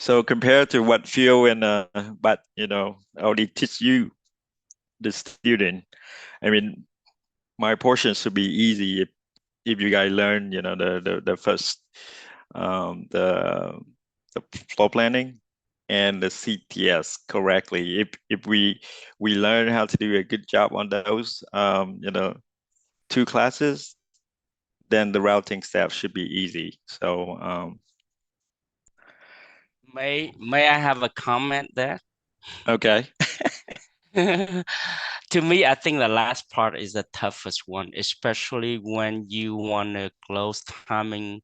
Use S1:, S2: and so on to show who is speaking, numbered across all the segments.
S1: So compared to what Phil and but only teach you the student. I mean, my portion should be easy if you guys learn, the first the floor planning and the CTS correctly. If we learn how to do a good job on those two classes, then the routing step should be easy. So
S2: May I have a comment there?
S1: okay.
S2: To me, I think the last part is the toughest one, especially when you want to close timing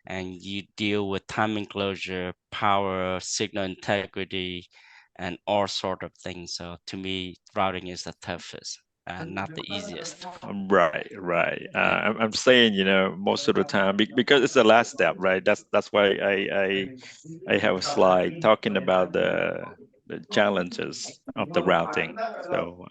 S2: and you deal with timing closure, power, signal integrity, and all sort of things. So to me, routing is the toughest and not the easiest.
S1: Right, right.
S2: Yeah.
S1: I'm saying, most of the time because it's the last step, right? That's why I have a slide talking about the challenges of the routing. So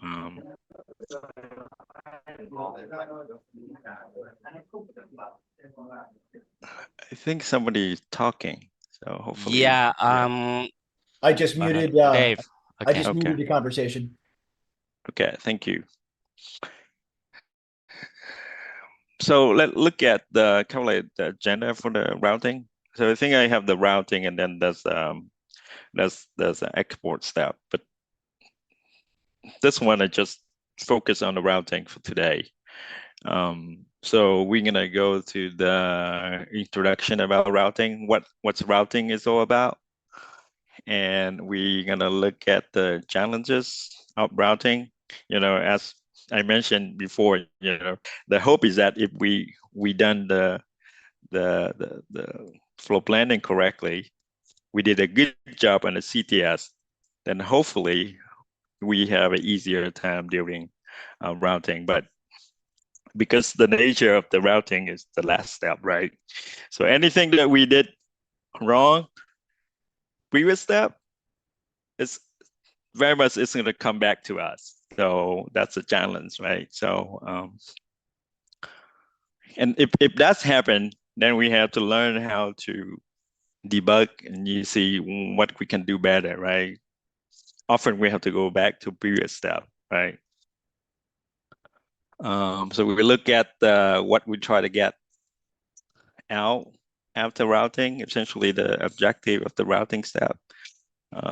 S1: I think somebody is talking. So hopefully,
S2: Yeah,
S1: yeah.
S3: I just muted.
S2: Dave.
S3: I
S2: Okay.
S3: just
S1: Okay.
S3: muted the conversation.
S1: Okay. Thank you. So let's look at the kind of like the agenda for the routing. So I think I have the routing, and then there's an export step. But this one I just focus on the routing for today. So we're gonna go to the introduction about routing, what's routing is all about, and we're gonna look at the challenges of routing. As I mentioned before, the hope is that if we done the flow planning correctly, we did a good job on the CTS, then hopefully we have an easier time during routing. But because the nature of the routing is the last step, right? So anything that we did wrong previous step, it's very much it's going to come back to us. So that's a challenge, right? So and if that's happened, then we have to learn how to debug and you see what we can do better, right? Often we have to go back to previous step, right? So we look at what we try to get out after routing, essentially the objective of the routing step.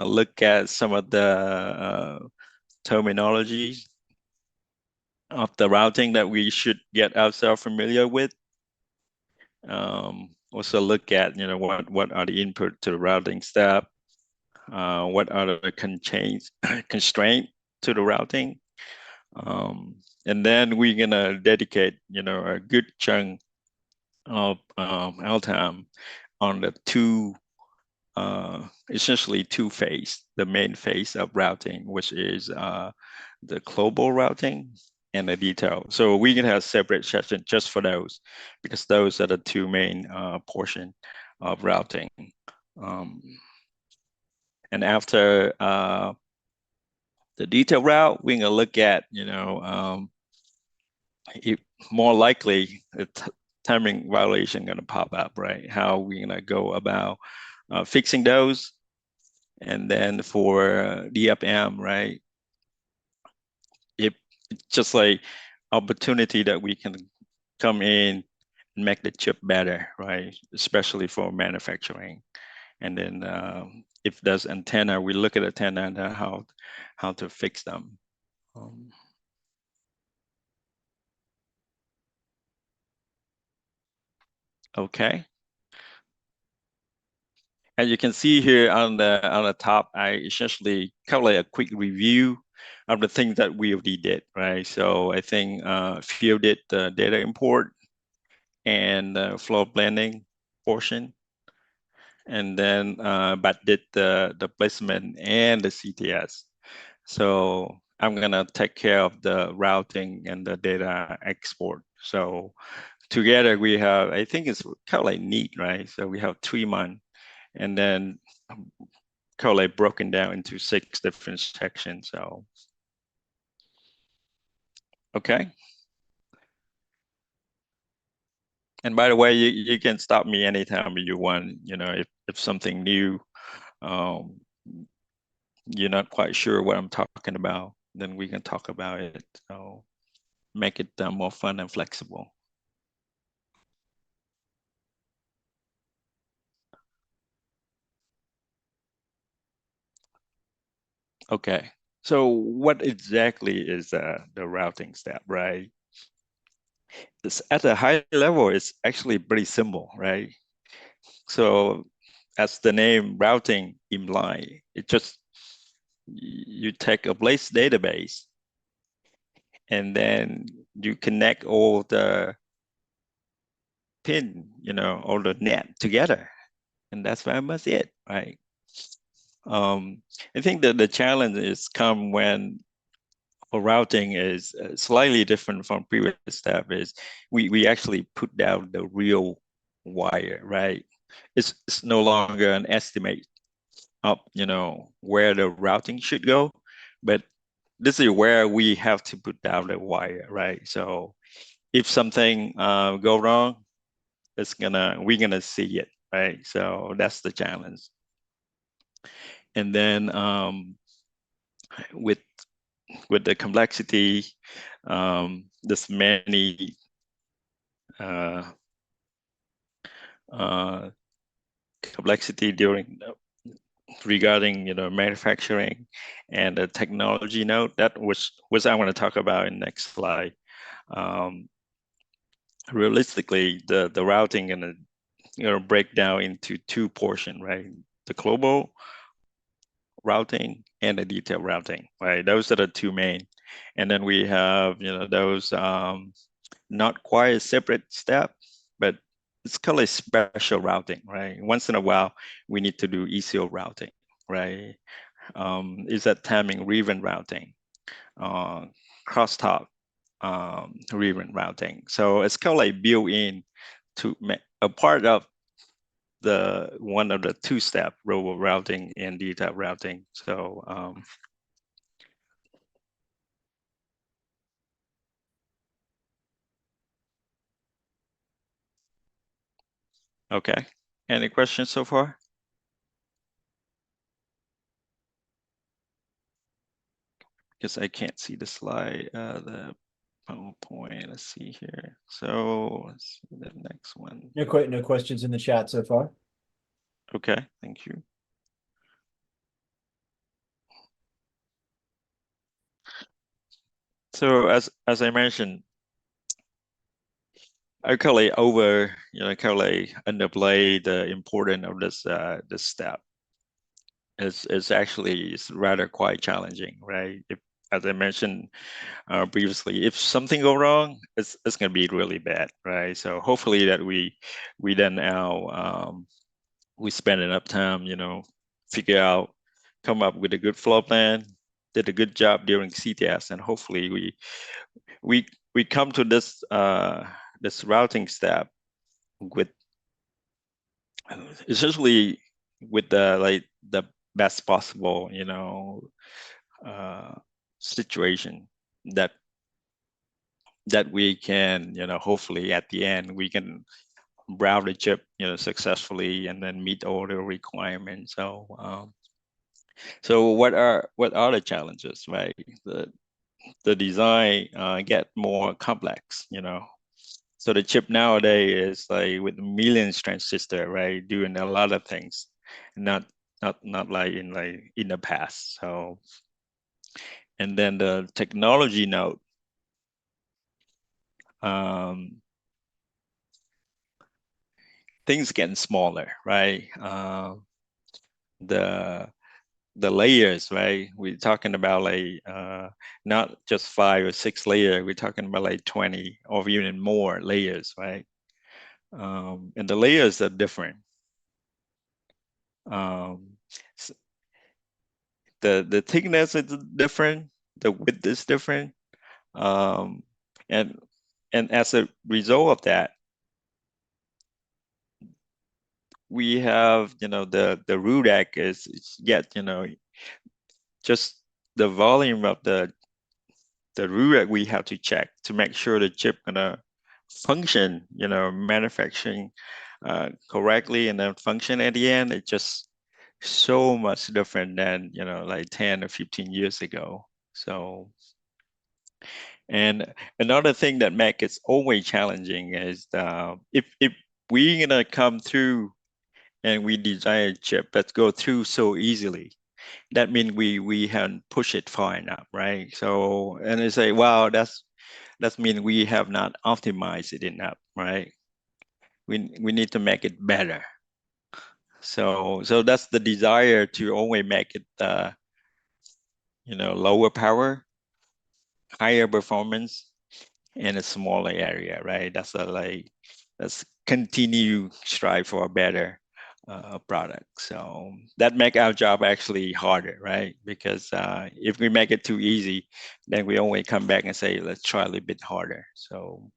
S1: Look at some of the terminologies of the routing that we should get ourselves familiar with. Also look at, what are the input to the routing step? What are the constraint to the routing? And then we're gonna dedicate, a good chunk of our time on the essentially two phase, the main phase of routing, which is the global routing and the detail. So we can have separate session just for those, because those are the two main portion of routing. Um, and after the detail route, we're gonna look at, it, more likely the timing violation gonna pop up, right? How we gonna go about fixing those. And then for DFM, right? If just like opportunity that we can come in and make the chip better, right? Especially for manufacturing. And then if there's antenna, we look at antenna and how to fix them. Okay. And you can see here on the top, I essentially kind of like a quick review of the things that we already did, right? So I think Phil did the data import and flow blending portion, and then but did the placement and the CTS. So I'm gonna take care of the routing and the data export. So together we have, I think it's kind of like neat, right? So we have 3 months, and then kind of like broken down into 6 different sections. So, okay. And by the way, you can stop me anytime you want, if something new you're not quite sure what I'm talking about, then we can talk about it. So make it more fun and flexible. Okay, so what exactly is the routing step, right? At a high level, it's actually pretty simple, right? So as the name routing imply, it just you take a place database and then you connect all the pin, all the net together, and that's very much it, right? I think that the challenge is come when for routing is slightly different from previous step is we actually put down the real wire, right? It's no longer an estimate up, where the routing should go, but this is where we have to put down the wire, right? So if something go wrong, we're gonna see it, right? So that's the challenge. And then with the complexity, there's many uh, uh, complexity regarding manufacturing and the technology node. That was I want to talk about in next slide. Realistically, the routing and break down into two portions, right? The global routing and the detailed routing, right? Those are the two main. And then we have those not quite a separate step, but it's called a special routing, right? Once in a while, we need to do ECO routing, right? Is that timing rerun routing, crosstalk rerun routing. So it's kind of like built-in to a part of the one of the two-step robo routing and detailed routing. So okay, any questions so far? Because I can't see the slide, the PowerPoint. Let's see here. So let's see the next one.
S3: No questions in the chat so far.
S1: Okay, thank you. So as I mentioned, I kind of underplay the importance of this step. It's actually rather quite challenging, right? As I mentioned previously, if something go wrong, it's going to be really bad, right? So hopefully that we then now we spend enough time, figure out, come up with a good flow plan, did a good job during CTS, and hopefully we come to this this routing step with essentially with the best possible situation that we can hopefully at the end we can route the chip successfully and then meet all the requirements. So what are the challenges, right? The design get more complex, so the chip nowadays is like with millions transistor, right, doing a lot of things, not like in the past. So, and then the technology node, things getting smaller, right? The layers, right? We're talking about like not just 5 or 6 layers. We're talking about like 20 or even more layers, right? And the layers are different. The thickness is different, the width is different, um, and as a result of that, we have the RUDAC is yet just the volume of the RUDAC we have to check to make sure the chip gonna function, manufacturing correctly and then function at the end. It just so much different than, like 10 or 15 years ago. So, and another thing that makes it always challenging is if we're gonna come through and we design a chip that go through so easily, that means we haven't pushed it far enough, right? So, and they say, wow, that means we have not optimized it enough, right? We need to make it better. So that's the desire to always make it lower power, higher performance in a smaller area, right? That's continue strive for a better product. So that make our job actually harder, right? Because if we make it too easy, then we only come back and say, let's try a little bit harder. So,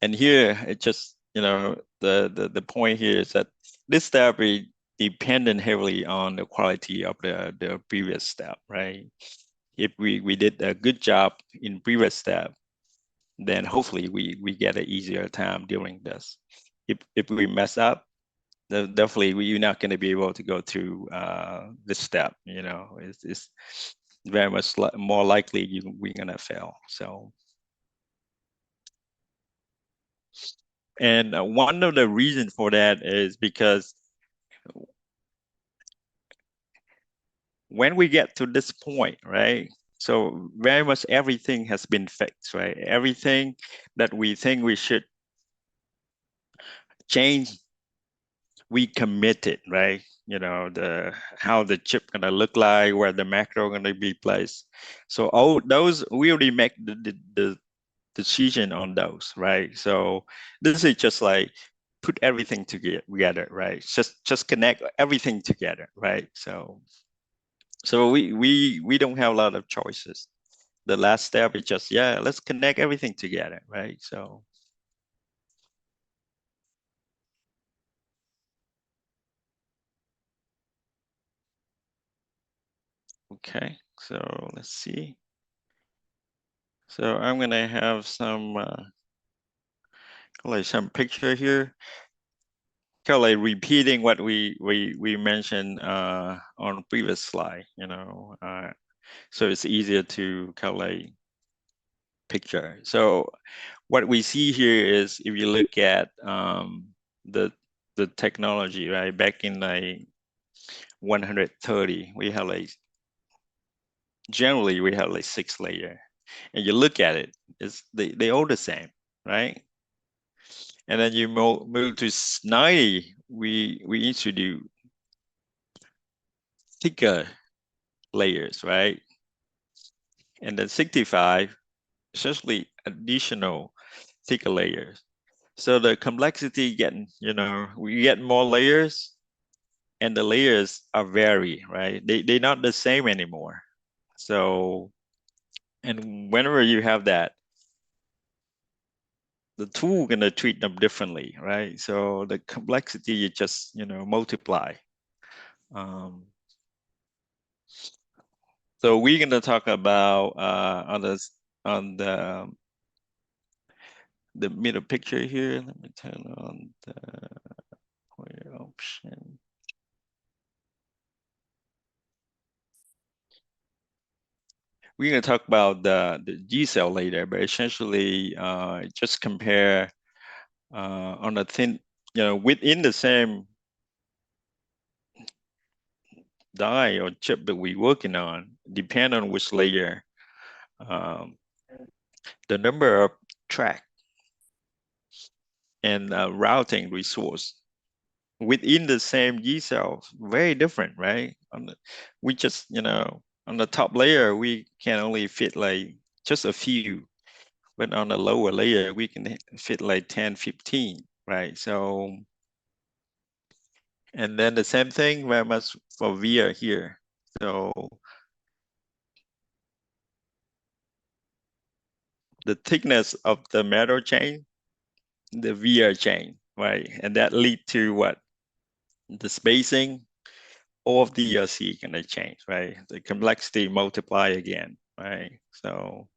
S1: and here it just, the point here is that this step is dependent heavily on the quality of the previous step, right? If we did a good job in previous step, then hopefully we get an easier time doing this. If we mess up, then definitely you're not going to be able to go through this step. It's very much more likely we're going to fail. So, and one of the reasons for that is because when we get to this point, right? So very much everything has been fixed, right? Everything that we think we should change, we committed, right? How the chip gonna look like, where the macro gonna be placed. So all those we already make the decision on those, right? So this is just like put everything together, right? Just connect everything together, right? So we don't have a lot of choices. The last step is just, yeah, let's connect everything together, right? So okay, so let's see. So I'm gonna have some like some picture here, kind of like repeating what we mentioned on previous slide, so it's easier to kind of like picture. So what we see here is if you look at the the technology, right? Back in like 130, we have like generally we have like 6 layer, and you look at it, they all the same, right? And then you move to 90, we introduce thicker layers, right? And then 65, essentially additional thicker layers. So the complexity getting, we get more layers, and the layers are vary, right? They're not the same anymore. So, and whenever you have that, the tool gonna treat them differently, right? So the complexity you just, multiply. Um, so we're gonna talk about on the middle picture here. Let me turn on the clear option. We're going to talk about the G cell later, but essentially just compare on a thin, within the same die or chip that we're working on, depend on which layer, um, the number of track and routing resource within the same G cell, very different, right? We just, on the top layer, we can only fit like just a few, but on the lower layer, we can fit like 10, 15, right? So, and then the same thing very much for via here. So the thickness of the metal chain, the via chain, right? And that lead to what? The spacing of the ERC gonna change, right? The complexity multiply again, right? So,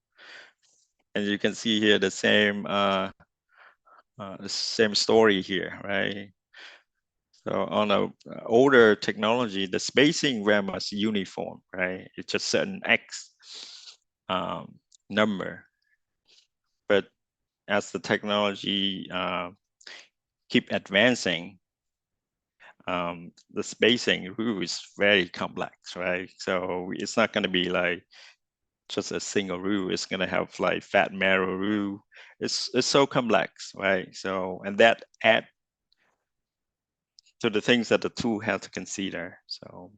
S1: and you can see here the same The same story here, right? So on a older technology, the spacing very much uniform, right? It's just certain X number. But as the technology keep advancing, the spacing rule is very complex, right? So it's not going to be like just a single rule. It's going to have like fat marrow rule. It's so complex, right? So, and that add to the things that the tool has to consider. So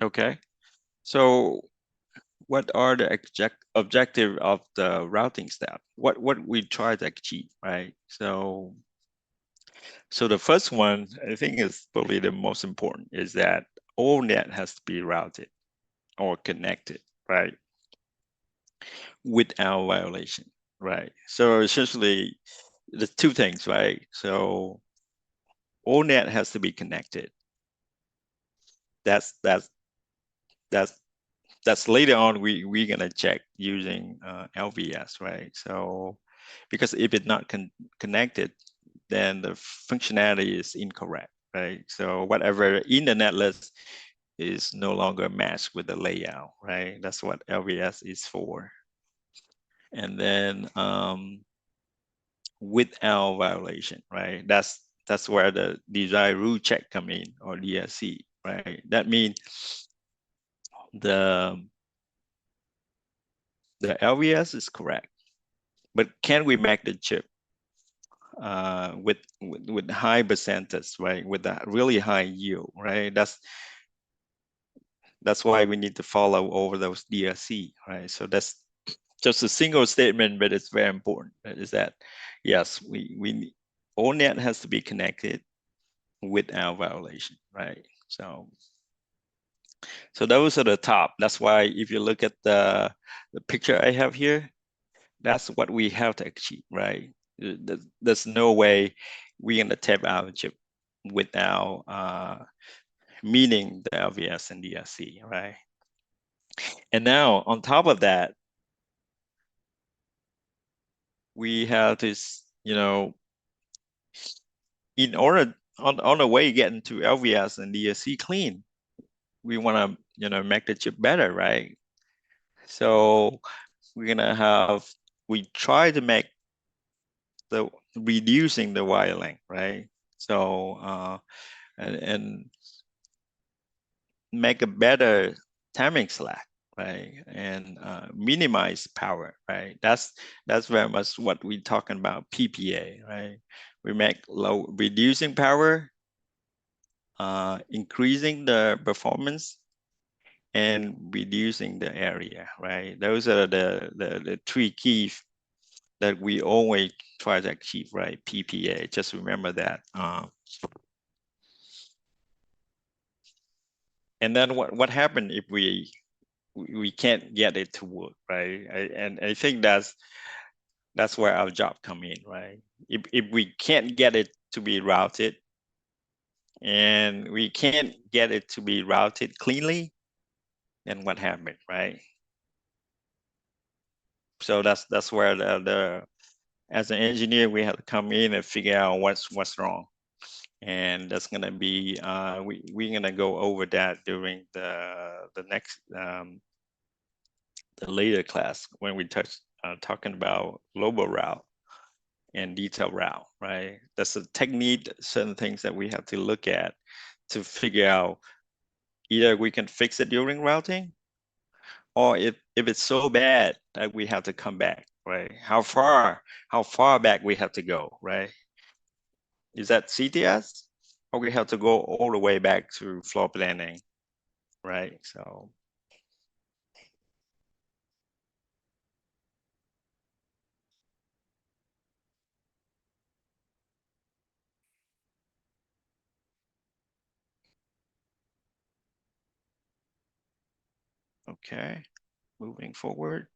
S1: okay. So what are the objective of the routing step? What we try to achieve, right? So the first one, I think, is probably the most important, is that all net has to be routed or connected, right? Without violation, right? So essentially, there's two things, right? So all net has to be connected. That's later on we're gonna check using LVS, right? So because if it's not connected, then the functionality is incorrect, right? So whatever in the netlist is no longer matched with the layout, right? That's what LVS is for. And then without violation, right? That's where the design rule check come in, or DSC, right? That means the LVS is correct, but can we make the chip with high percentage, right? With a really high yield, right? That's why we need to follow over those DSC, right? So that's just a single statement, but it's very important. Is that yes, we all net has to be connected without violation, right? So those are the top. That's why if you look at the picture I have here, that's what we have to achieve, right? There's no way we're gonna tap out a chip without meeting the LVS and DSC, right? And now on top of that, we have this, in order on the way getting to LVS and DSC clean, we want to, make the chip better, right? So we're gonna we try to make the reducing the wire length, right? So and make a better timing slack, right? And minimize power, right? That's very much what we're talking about, PPA, right? We make reducing power, increasing the performance, and reducing the area, right? Those are the three keys that we always try to achieve, right? PPA, just remember that. And then what happened if we can't get it to work, right? And I think that's where our job come in, right? If we can't get it to be routed, and we can't get it to be routed cleanly, then what happened, right? So that's where as an engineer, we have to come in and figure out what's wrong. And that's gonna be we're gonna go over that during the next the later class when we talking about global route and detail route, right? That's a technique, certain things that we have to look at to figure out either we can fix it during routing, or if it's so bad that we have to come back, right? How far back we have to go, right? Is that CTS, or we have to go all the way back to floor planning, right? So okay. moving forward.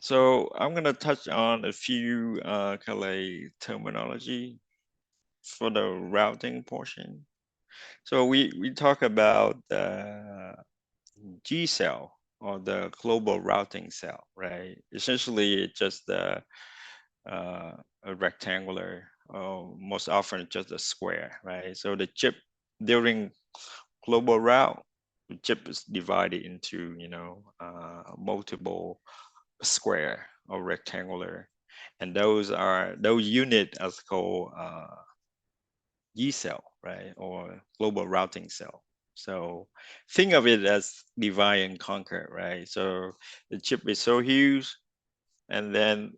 S1: So I'm going to touch on a few kind of like terminology for the routing portion. So we talk about the G cell or the global routing cell, right? Essentially, it's just a rectangular, most often just a square, right? So the chip during global route, the chip is divided into, multiple square or rectangular, and those units are called G cell, right, or global routing cell. So think of it as divide and conquer, right? So the chip is so huge, and then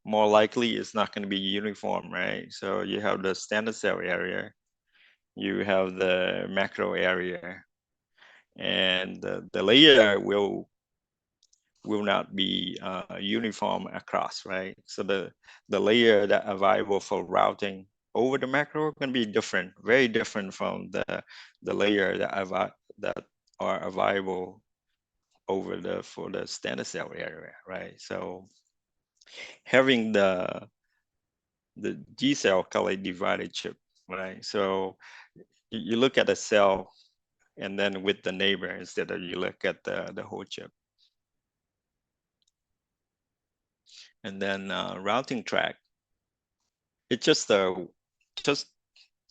S1: more likely it's not going to be uniform, right? So you have the standard cell area, you have the macro area, and the layer will not be uniform across, right? So the layer that are available for routing over the macro can be different, very different from the layer that are available over for the standard cell area, right? So having the G cell color divided chip, right? So you look at the cell and then with the neighbor instead of you look at the whole chip. And then routing track, it's just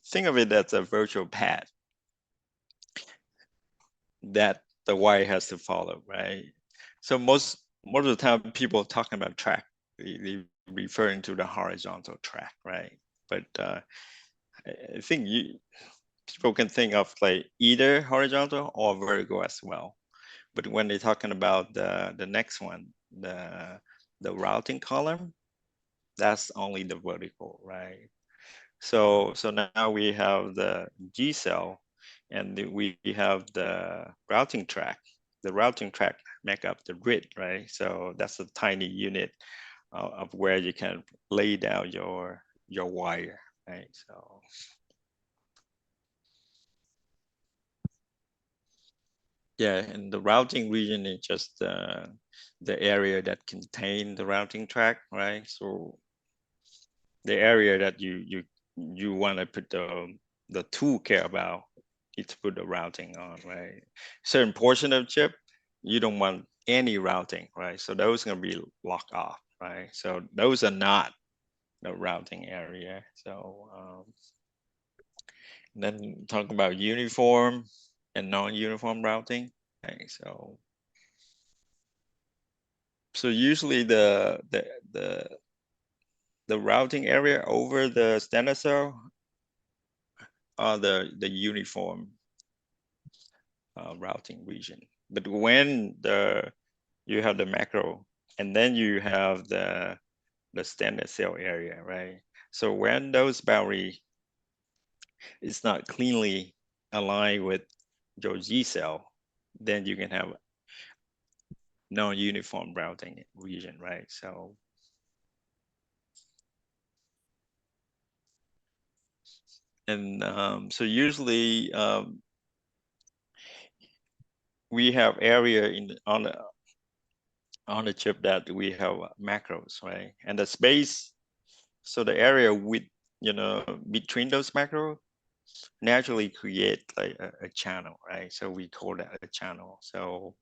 S1: think of it as a virtual path that the wire has to follow, right? So most of the time people talking about track, they referring to the horizontal track, right? But I think people can think of like either horizontal or vertical as well. But when they're talking about the next one, the routing column, that's only the vertical, right? So now we have the G cell, and we have the routing track. The routing track make up the grid, right? So that's a tiny unit of where you can lay down your wire, right? So yeah, and the routing region is just the area that contain the routing track, right? So the area that you want to put the tool care about is to put the routing on, right? Certain portion of chip, you don't want any routing, right? So those are going to be locked off, right? So those are not the routing area. So then talk about uniform and non-uniform routing. Okay, so usually the routing area over the standard cell are the uniform routing region. But when you have the macro and then you have the standard cell area, right? So when those boundary is not cleanly aligned with your G cell, then you can have non-uniform routing region, right? So and so usually we have area on the chip that we have macros, right? And the space, so the area with between those macros naturally create like a channel, right? So we call that a channel. So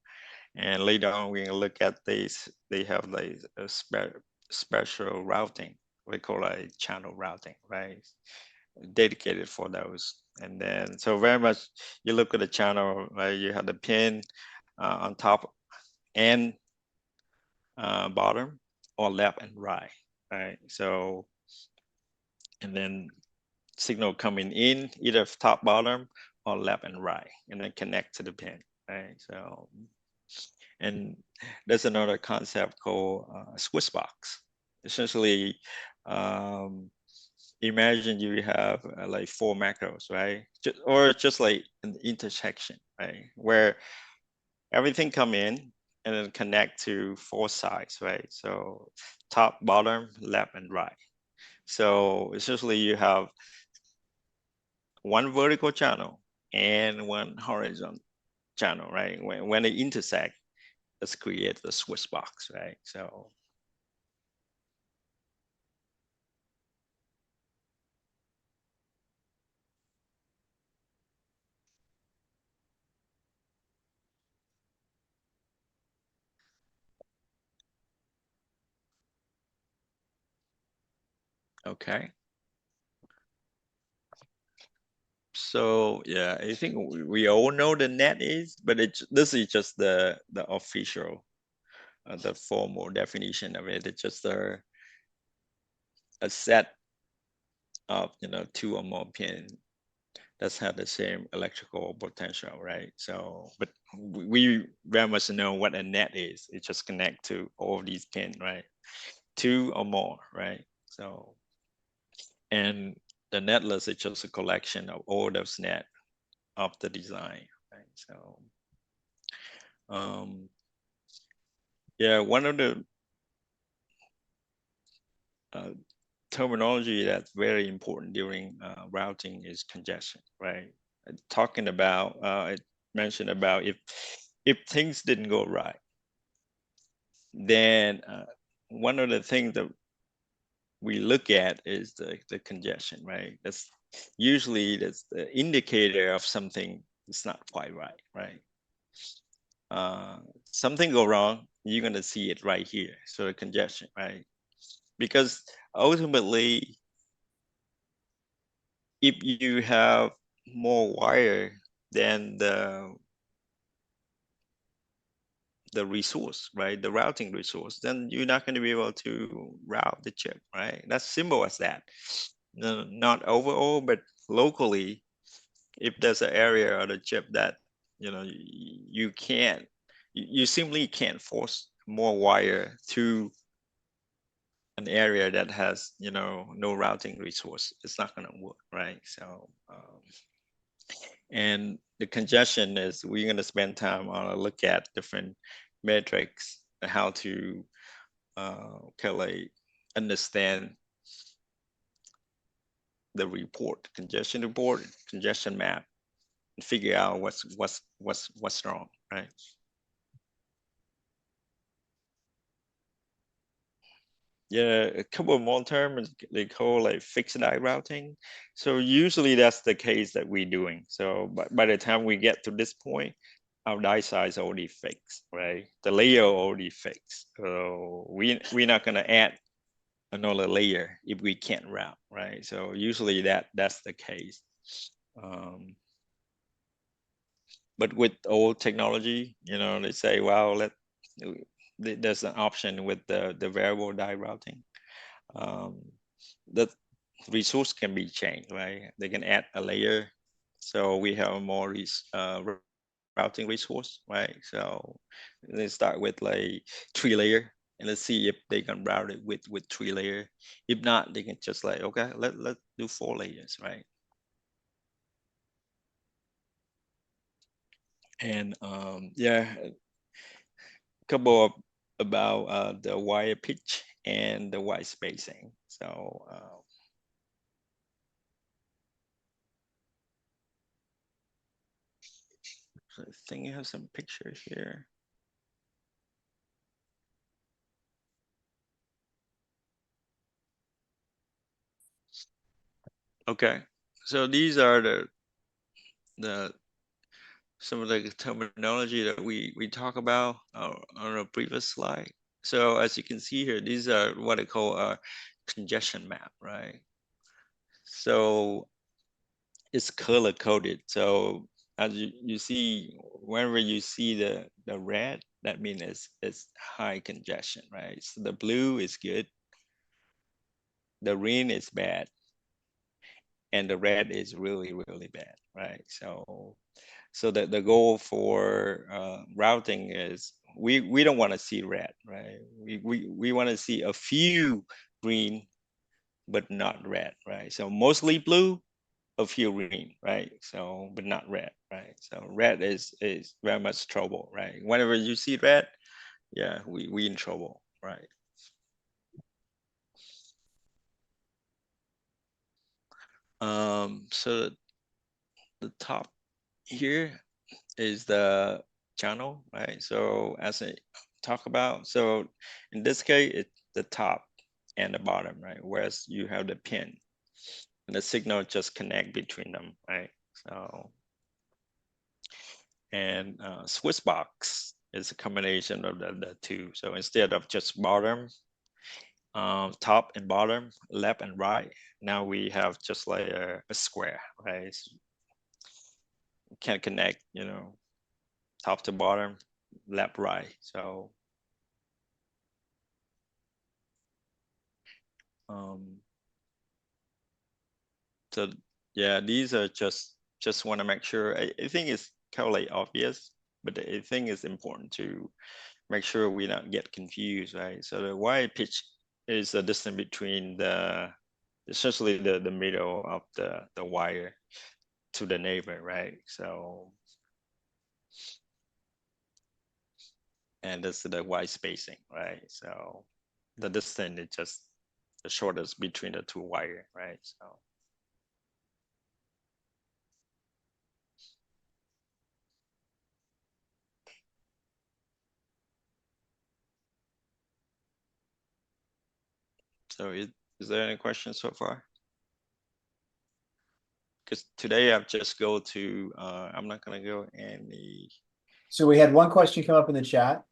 S1: and later on we can look at this. They have like a special routing. We call it channel routing, right? Dedicated for those. And then so very much you look at the channel, right? You have the pin on top and bottom, or left and right, right? So and then signal coming in either top, bottom, or left and right, and then connect to the pin, right? So, and there's another concept called switch box. Essentially, imagine you have like 4 macros, right? Or just like an intersection, right? Where everything come in and then connect to 4 sides, right? So top, bottom, left, and right. So essentially you have one vertical channel and one horizontal channel, right? When they intersect, let's create the switch box, right? So okay. So yeah, I think we all know the net is, but this is just the official, the formal definition of it. It's just a set of two or more pins that have the same electrical potential, right? So, but we very much know what a net is. It just connect to all of these pins, right? Two or more, right? So, and the netless is just a collection of all those net of the design, right? So, yeah, one of the terminology that's very important during routing is congestion, right? Talking about, I mentioned about if things didn't go right, then one of the things that we look at is the congestion, right? That's usually that's the indicator of something is not quite right, right? Something go wrong, you're gonna see it right here. So the congestion, right? Because ultimately, if you have more wire than the resource, right? The routing resource, then you're not going to be able to route the chip, right? That's simple as that. No, not overall, but locally, if there's an area of the chip that you can't, you simply can't force more wire to an area that has no routing resource. It's not going to work, right? So and the congestion is we're going to spend time on a look at different metrics, how to calculate, understand the report, congestion report, congestion map, and figure out what's wrong, right? Yeah, a couple of more terms they call like fixed die routing. So usually that's the case that we're doing. So by the time we get to this point, our die size already fixed, right? The layer already fixed. So we're not gonna add another layer if we can't route, right? So usually that's the case. But with old technology, they say, well, there's an option with the variable die routing. The resource can be changed, right? They can add a layer, so we have a more routing resource, right? So they start with like 3-layer, and let's see if they can route it with 3-layer. If not, they can just like, okay, let's do 4 layers, right? And yeah, a couple of about the wire pitch and the wire spacing. So I think you have some pictures here. Okay, so these are the some of the terminology that we talk about on a previous slide. So as you can see here, these are what I call a congestion map, right? So it's color coded. So as you see, whenever you see the red, that means it's high congestion, right? So the blue is good, the green is bad, and the red is really, really bad, right? So the goal for routing is we don't want to see red, right? We want to see a few green, but not red, right? So mostly blue, a few green, right? So but not red, right? So red is very much trouble, right? Whenever you see red, yeah, we in trouble, right? So the top here is the channel, right? So as I talk about, so in this case, it's the top and the bottom, right? Whereas you have the pin and the signal just connect between them, right? So, and switch box is a combination of the two. So instead of just bottom, top and bottom, left and right, now we have just like a square, right? So you can connect, you know, top to bottom, left, right. So so yeah, these are just want to make sure. I think it's kind of like obvious, but I think it's important to make sure we don't get confused, right? So the wire pitch is the distance between essentially the middle of the wire to the neighbor, right? So, and this is the wire spacing, right? So the distance is just the shortest between the two wire, right? So is there any questions so far? Because today I've just go to, I'm not gonna go any,
S3: So we had one question come up in the chat,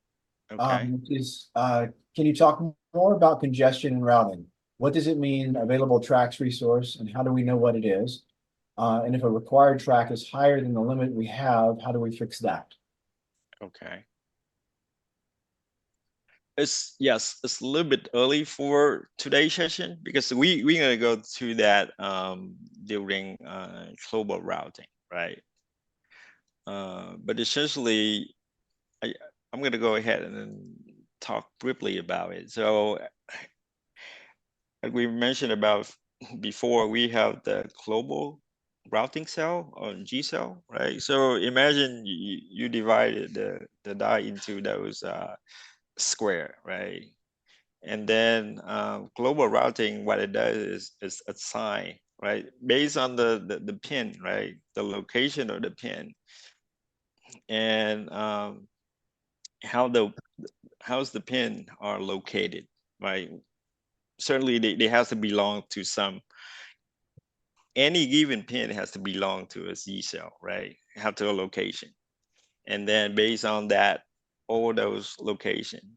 S1: okay.
S3: which is, can you talk more about congestion and routing? What does it mean, available tracks resource, and how do we know what it is? And if a required track is higher than the limit we have, how do we fix that?
S1: Okay. Yes, it's a little bit early for today's session because we're gonna go through that during global routing, right? But essentially, I'm gonna go ahead and then talk briefly about it. So, like we mentioned about before, we have the global routing cell or G cell, right? So imagine you divided the die into those square, right? And then global routing, what it does is assign, right? Based on the pin, right? The location of the pin and how's the pin are located, right? Certainly they have to belong to any given pin has to belong to a Z cell, right? Have to a location. And then based on that, all those location,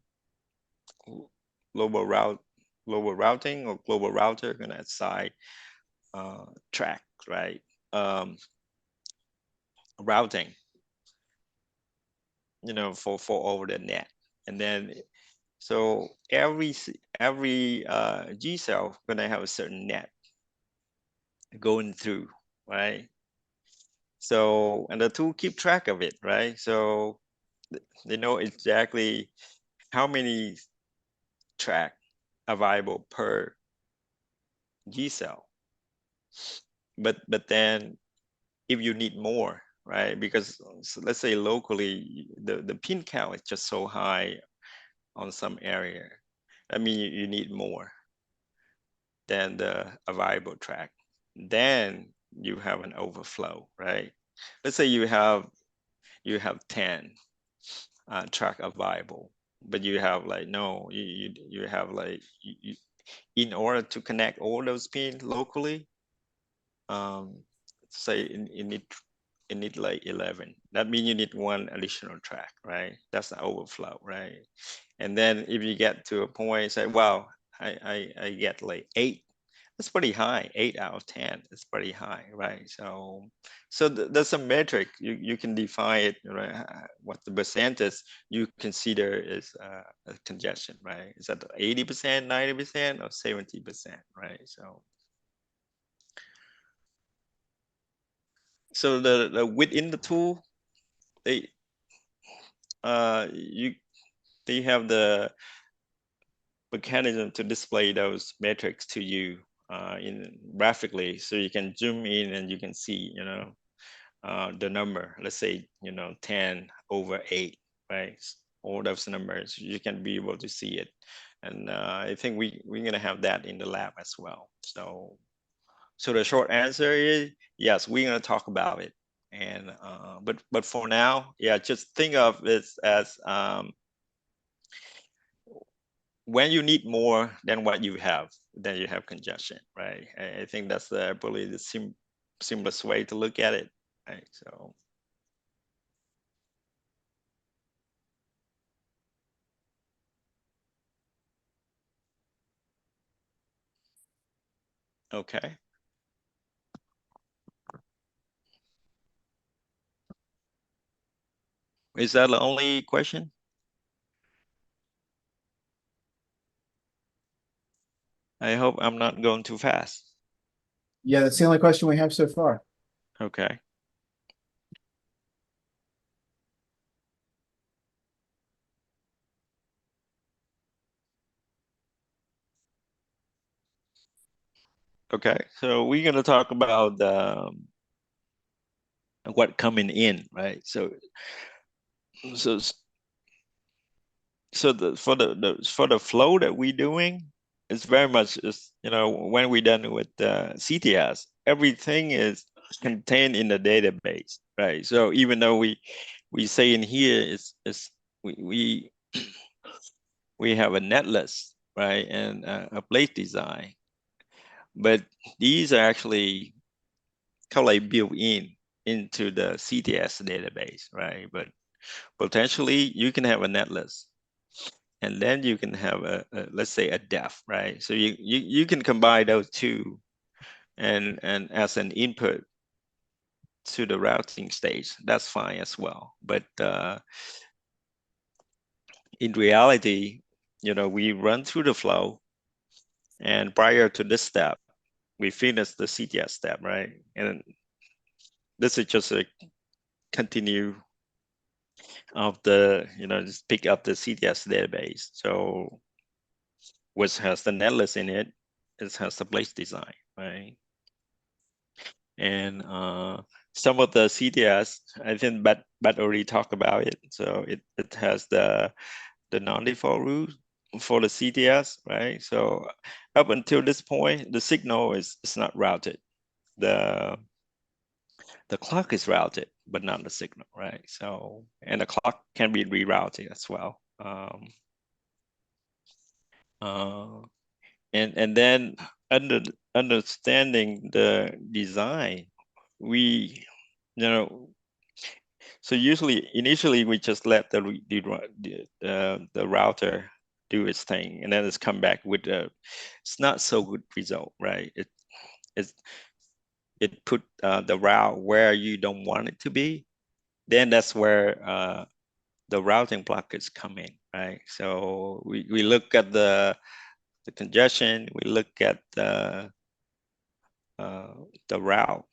S1: global routing or global router gonna assign track, right? Routing, you know, for over the net. And then so every G cell gonna have a certain net going through, right? So and the tool keep track of it, right? So they know exactly how many track available per G cell. But then if you need more, right? Because so let's say locally the pin count is just so high on some area. I mean you need more than the available track. Then you have an overflow, right? Let's say you have 10 track available, but you have like no, you have like in order to connect all those pins locally, say it need like 11. That means you need one additional track, right? That's the overflow, right? And then if you get to a point, say, wow, I get like 8. That's pretty high. 8 out of 10 is pretty high, right? So there's a metric you can define it, right? What the percentage you consider is a congestion, right? Is that 80%, 90%, or 70%, right? So the within the tool, they they have the mechanism to display those metrics to you in graphically, so you can zoom in and you can see, you know, the number. Let's say 10/8, right? All those numbers you can be able to see it, and I think we're gonna have that in the lab as well. So the short answer is yes, we're gonna talk about it, And but for now, yeah, just think of it as when you need more than what you have, then you have congestion, right? I think that's probably the simplest way to look at it, right? So. Okay. Is that the only question? I hope I'm not going too fast.
S3: Yeah, that's the only question we have so far.
S1: Okay. Okay, so we're going to talk about what coming in, right? So for the flow that we're doing, it's very much is, you know, when we're done with the CTS, everything is contained in the database, right? So even though we say in here is we we have a netlist, right, and a place design, but these are actually kind of like built into the CTS database, right? But potentially you can have a netlist, and then you can have let's say a def, right? So you can combine those two, and as an input to the routing stage, that's fine as well. But in reality, you know, we run through the flow, and prior to this step, we finish the CTS step, right? And this is just a continue of the, you know, just pick up the CTS database. So which has the netlist in it, it has the place design, right? And some of the CTS, I think Bat already talked about it. So it has the non-default route for the CTS, right? So up until this point, the signal is not routed. The clock is routed, but not the signal, right? So, and the clock can be rerouted as well. Uh, and then understanding the design, we, you know, so usually initially we just let the router do its thing, and then it's come back with a it's not so good result, right? It's it put the route where you don't want it to be. Then that's where the routing blockers come in, right? So we look at the congestion, we look at the route,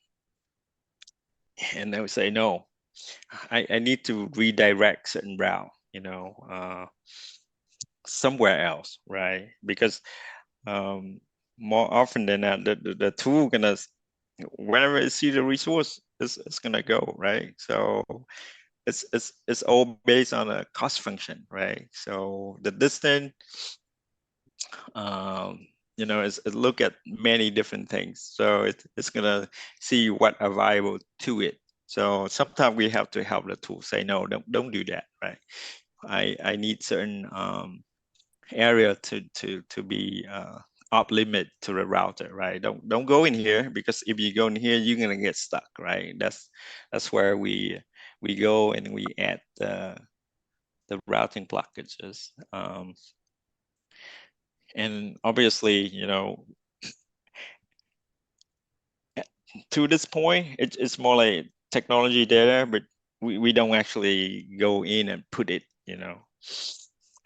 S1: and then we say, no, I need to redirect certain route, you know, somewhere else, right? Because more often than not, the tool gonna, whenever it see the resource, it's gonna go, right? So it's all based on a cost function, right? So the distance, you know, it look at many different things. So it's gonna see what are viable to it. So sometimes we have to help the tool say, no, don't do that, right? I need certain area to be off limit to the router, right? Don't go in here, because if you go in here, you're gonna get stuck, right? That's where we go and we add the routing blockages. And obviously, you know, to this point, it's more like technology data, but we don't actually go in and put it, you know,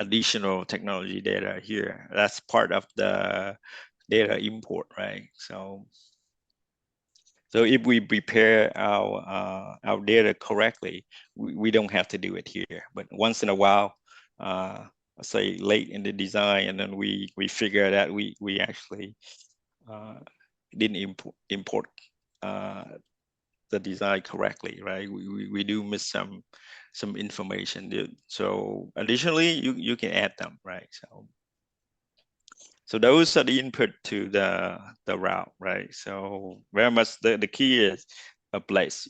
S1: additional technology data here. That's part of the data import, right? So if we prepare our data correctly, we don't have to do it here. But once in a while, say late in the design, and then we figure that we actually didn't import the design correctly, right? We do miss some information. So additionally, you can add them, right? So those are the input to the route, right? So very much the key is a place.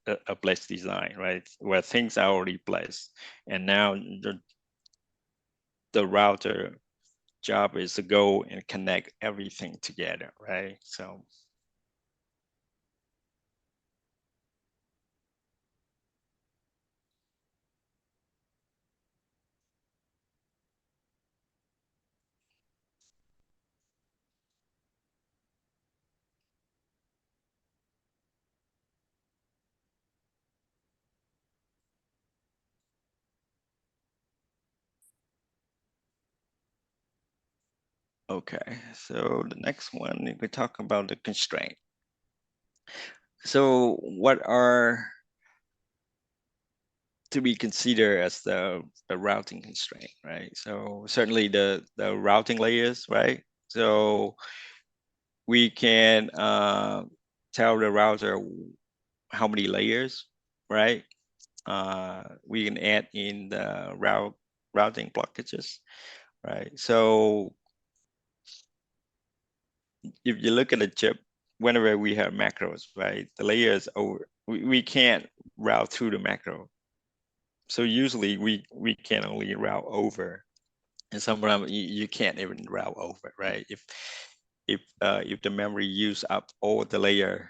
S1: a place design, right? Where things are already placed. And now the router job is to go and connect everything together, right? So okay, so the next one, we talk about the constraint. So what are to be considered as the routing constraint, right? So certainly the routing layers, right? So we can tell the router how many layers, right? We can add in the routing blockages, right? So if you look at the chip, whenever we have macros, right, the layer is over. We can't route through the macro. So usually we can only route over, and sometimes you can't even route over, right? If the memory use up all the layer,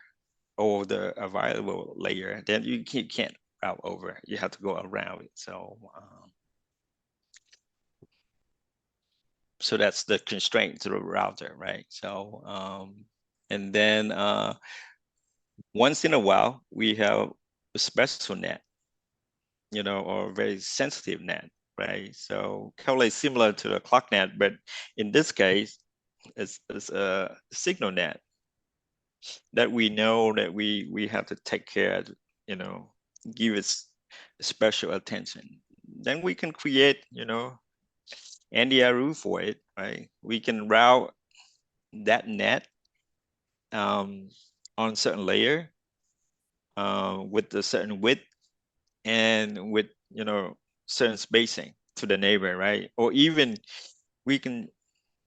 S1: all the available layer, then you can't route over. You have to go around it. So that's the constraint to the router, right? So and then once in a while we have a special net, or very sensitive net, right? So kind of like similar to the clock net, but in this case, it's a signal net that we know that we have to take care of, give it special attention. Then we can create, NDRU for it, right? We can route that net on certain layer with a certain width and with certain spacing to the neighbor, right? Or even we can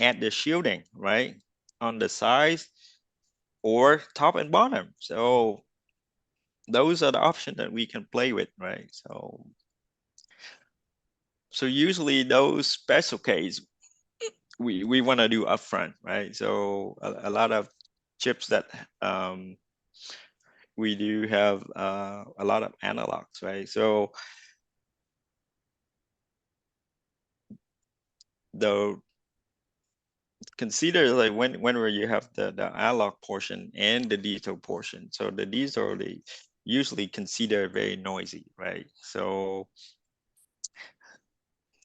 S1: add the shielding, right, on the sides or top and bottom. So those are the options that we can play with, right? So usually those special case we want to do upfront, right? So a lot of chips that we do have a lot of analogs, right? So the consider like whenever you have the analog portion and the digital portion. So the digital they usually consider very noisy, right? So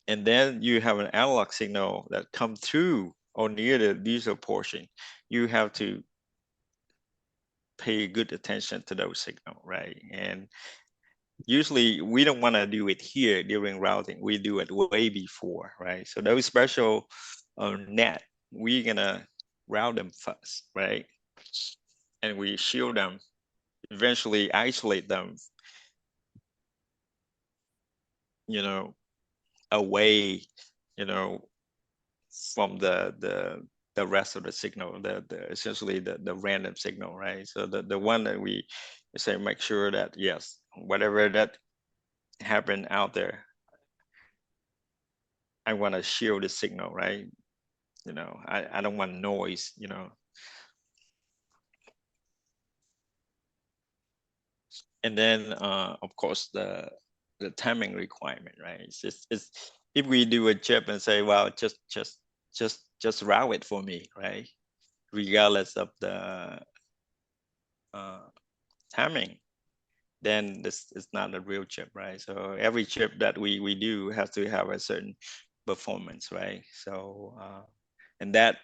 S1: and then you have an analog signal that come through or near the digital portion. You have to pay good attention to those signal, right? And usually we don't want to do it here during routing. We do it way before, right? So those special net, we're gonna route them first, right? And we shield them, eventually isolate them, away, you know, from the rest of the signal, the essentially the random signal, right? So the one that we say make sure that yes, whatever that happened out there, I want to shield the signal, right? I don't want noise, And then of course the timing requirement, right? It's if we do a chip and say, well, just route it for me, right? Regardless of the uh, timing, then this is not a real chip, right? So every chip that we do has to have a certain performance, right? So and that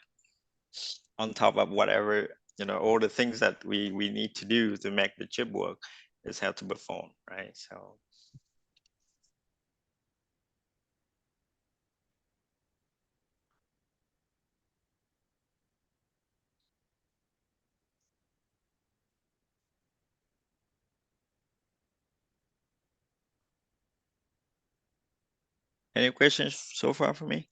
S1: on top of whatever, all the things that we need to do to make the chip work is have to perform, right? So any questions so far for me?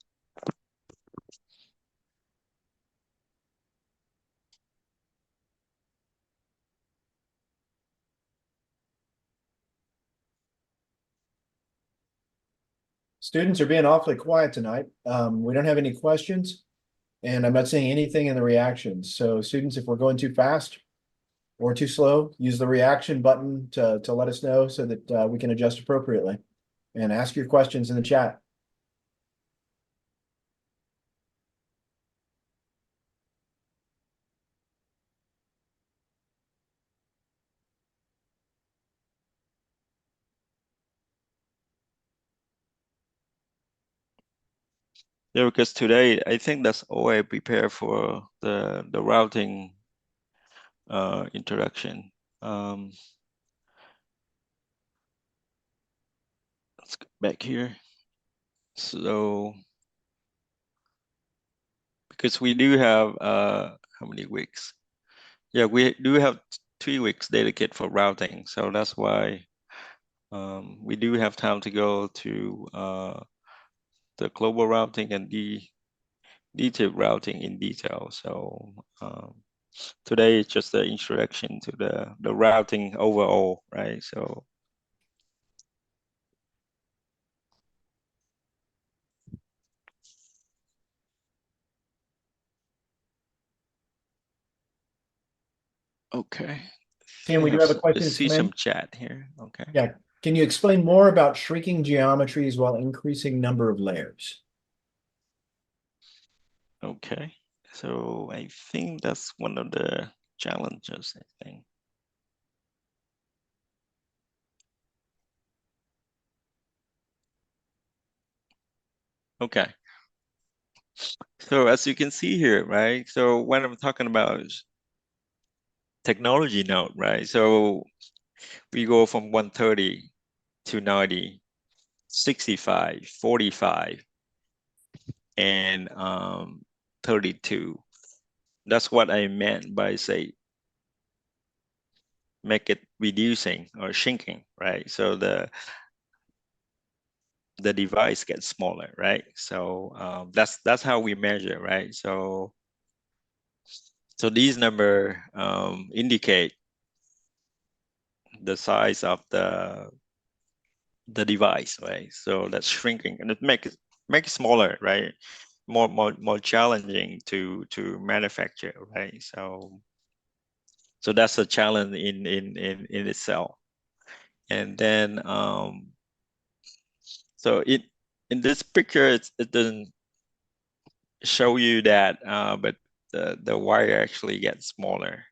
S3: Students are being awfully quiet tonight. We don't have any questions. And I'm not seeing anything in the reactions. So students, if we're going too fast or too slow, use the reaction button to let us know so that we can adjust appropriately. And ask your questions in the chat.
S1: Yeah, because today I think that's all I prepare for the routing introduction. Let's go back here. So because we do have how many weeks? Yeah, we do have 3 weeks dedicated for routing. So that's why we do have time to go to the global routing and the detailed routing in detail. So today is just the introduction to the routing overall, right? So okay.
S3: Tim, we do have a question.
S1: Let's see some chat here. Okay.
S3: Yeah. Can you explain more about shrinking geometries while increasing number of layers?
S1: Okay. So I think that's one of the challenges, I think. Okay. So as you can see here, right? So when I'm talking about technology node, right? So we go from 130 to 90, 65, 45, and 32. That's what I meant by say make it reducing or shrinking, right? So the device gets smaller, right? So that's how we measure, right? So these number indicate the size of the device, right? So that's shrinking, and it make it smaller, right? More challenging to manufacture, right? So that's a challenge in itself. And then so in this picture it doesn't show you that, but the wire actually gets smaller.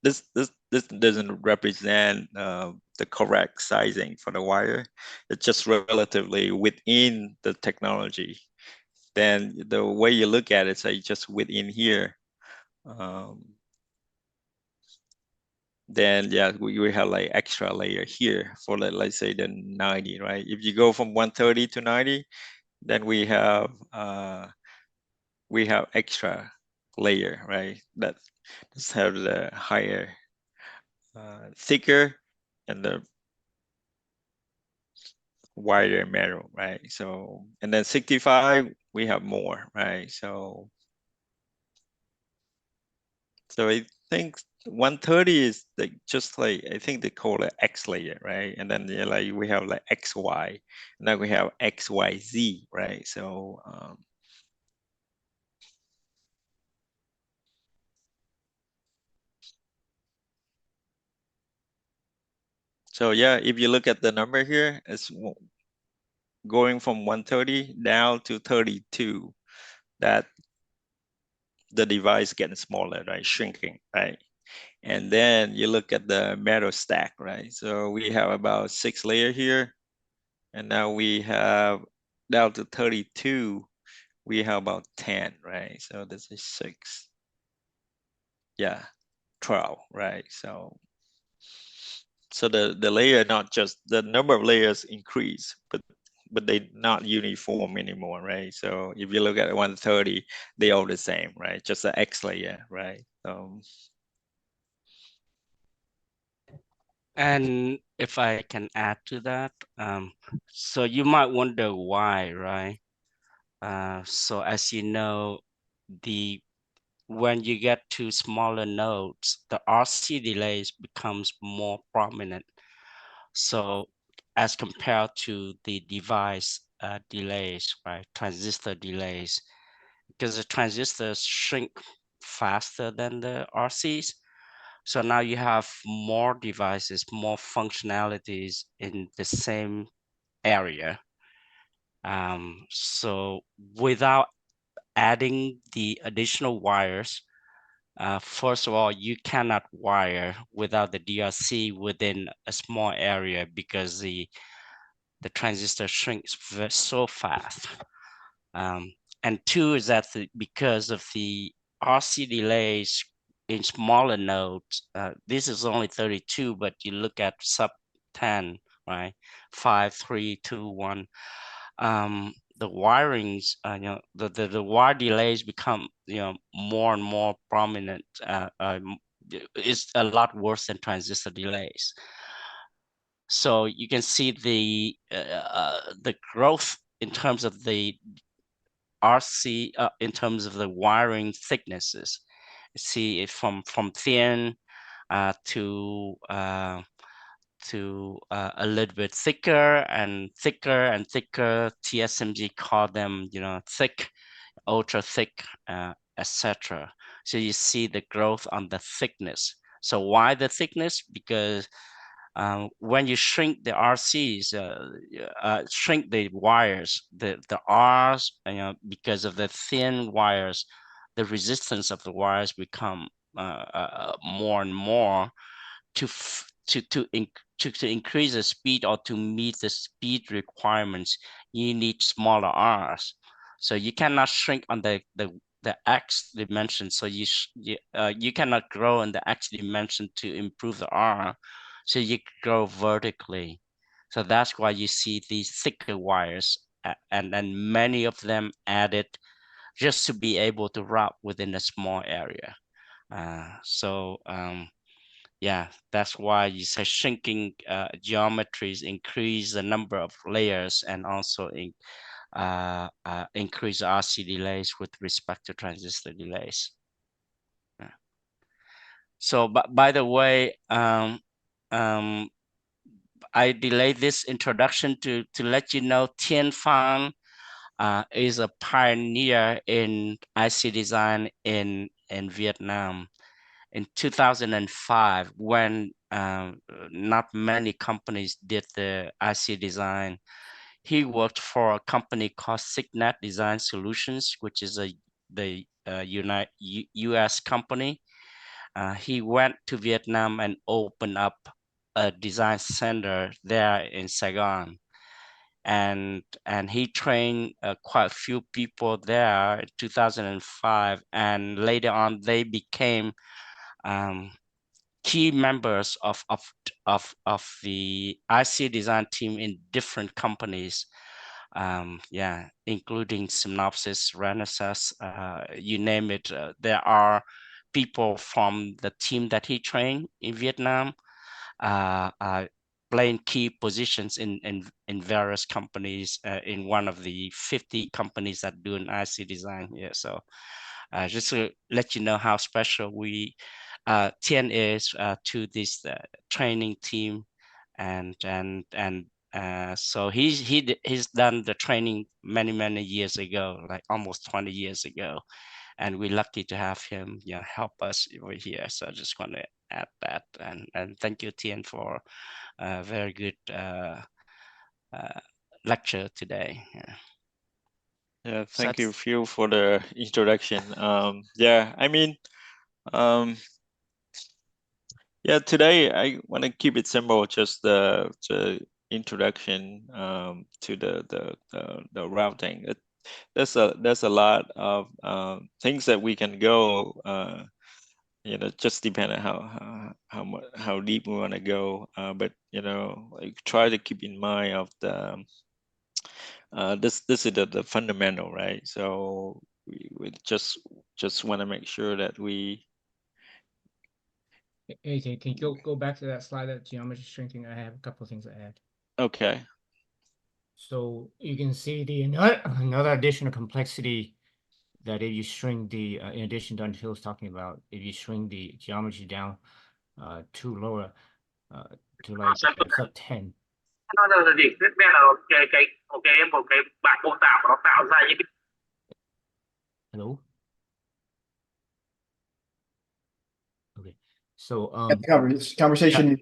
S1: This doesn't represent the correct sizing for the wire. It's just relatively within the technology. Then the way you look at it, say just within here, then yeah, we have like extra layer here for let's say the 90, right? If you go from 130 to 90, then we have extra layer, right? That just have the higher, thicker, and the wider metal, right? So, and then 65, we have more, right? So I think 130 is like just like I think they call it X layer, right? And then like we have like XY, and then we have XYZ, right? So yeah, if you look at the number here, it's going from 130 down to 32. That the device getting smaller, right? Shrinking, right? And then you look at the metal stack, right? So we have about 6 layer here, and now we have down to 32. We have about 10, right? So this is 6. Yeah, 12, right? So the layer, not just the number of layers increase, but they not uniform anymore, right? So if you look at 130, they all the same, right? Just the X layer, right?
S2: And if I can add to that, so you might wonder why, right? So as you know, when you get to smaller nodes, the RC delays becomes more prominent. So as compared to the device delays, right? Transistor delays, because the transistors shrink faster than the RCs. So now you have more devices, more functionalities in the same area. So without adding the additional wires, first of all, you cannot wire without the DRC within a small area because the transistor shrinks so fast. And two is that because of the RC delays in smaller nodes, this is only 32, but you look at sub 10, right? 5, 3, 2, 1. The wirings, the wire delays become, more and more prominent. It's a lot worse than transistor delays. So you can see the growth in terms of the RC, in terms of the wiring thicknesses. See it from thin to a little bit thicker and thicker and thicker. TSMC call them, thick, ultra thick, etc. So you see the growth on the thickness. So why the thickness? Because when you shrink the RCs, shrink the wires, the Rs, because of the thin wires, the resistance of the wires become more and more. To increase the speed or to meet the speed requirements, you need smaller Rs. So you cannot shrink on the X dimension. So you cannot grow in the X dimension to improve the R. So you grow vertically. So that's why you see these thicker wires, and many of them added just to be able to route within a small area. Yeah, that's why you say shrinking geometries increase the number of layers and also increase RC delays with respect to transistor delays. Yeah. So, but by the way, I delayed this introduction to let you know Tien Phan is a pioneer in IC design in Vietnam. In 2005, when not many companies did the IC design, he worked for a company called Signet Design Solutions, which is the U.S. company. He went to Vietnam and opened up a design center there in Saigon. And he trained quite a few people there in 2005. And later on, they became key members of the IC design team in different companies. Including Synopsys, Renesas, you name it. There are people from the team that he trained in Vietnam playing key positions in various companies, in one of the 50 companies that do an IC design here. So just to let you know how special Tien is to this training team, and so he's done the training many years ago, like almost 20 years ago, and we're lucky to have him help us over here. So I just want to add that, and thank you, Tien, for a very good lecture today.
S1: Yeah, thank you, Phil, for the introduction. Today I want to keep it simple, just the introduction to the routing. There's a lot of things that we can go. Just depend on how deep we want to go. But try to keep in mind of the this is the fundamental, right? So we just want to make sure that we.
S4: Hey, can you go back to that slide, that geometry shrinking? I have a couple of things to add.
S1: Okay.
S4: So you can see another additional complexity that if you shrink in addition to Phil's talking about, if you shrink the geometry down to lower, to like sub 10,
S5: nó là gì biết biết là một cái bảng mô tả mà nó tạo ra những cái
S4: Hello. Okay. So
S3: Get the conversation.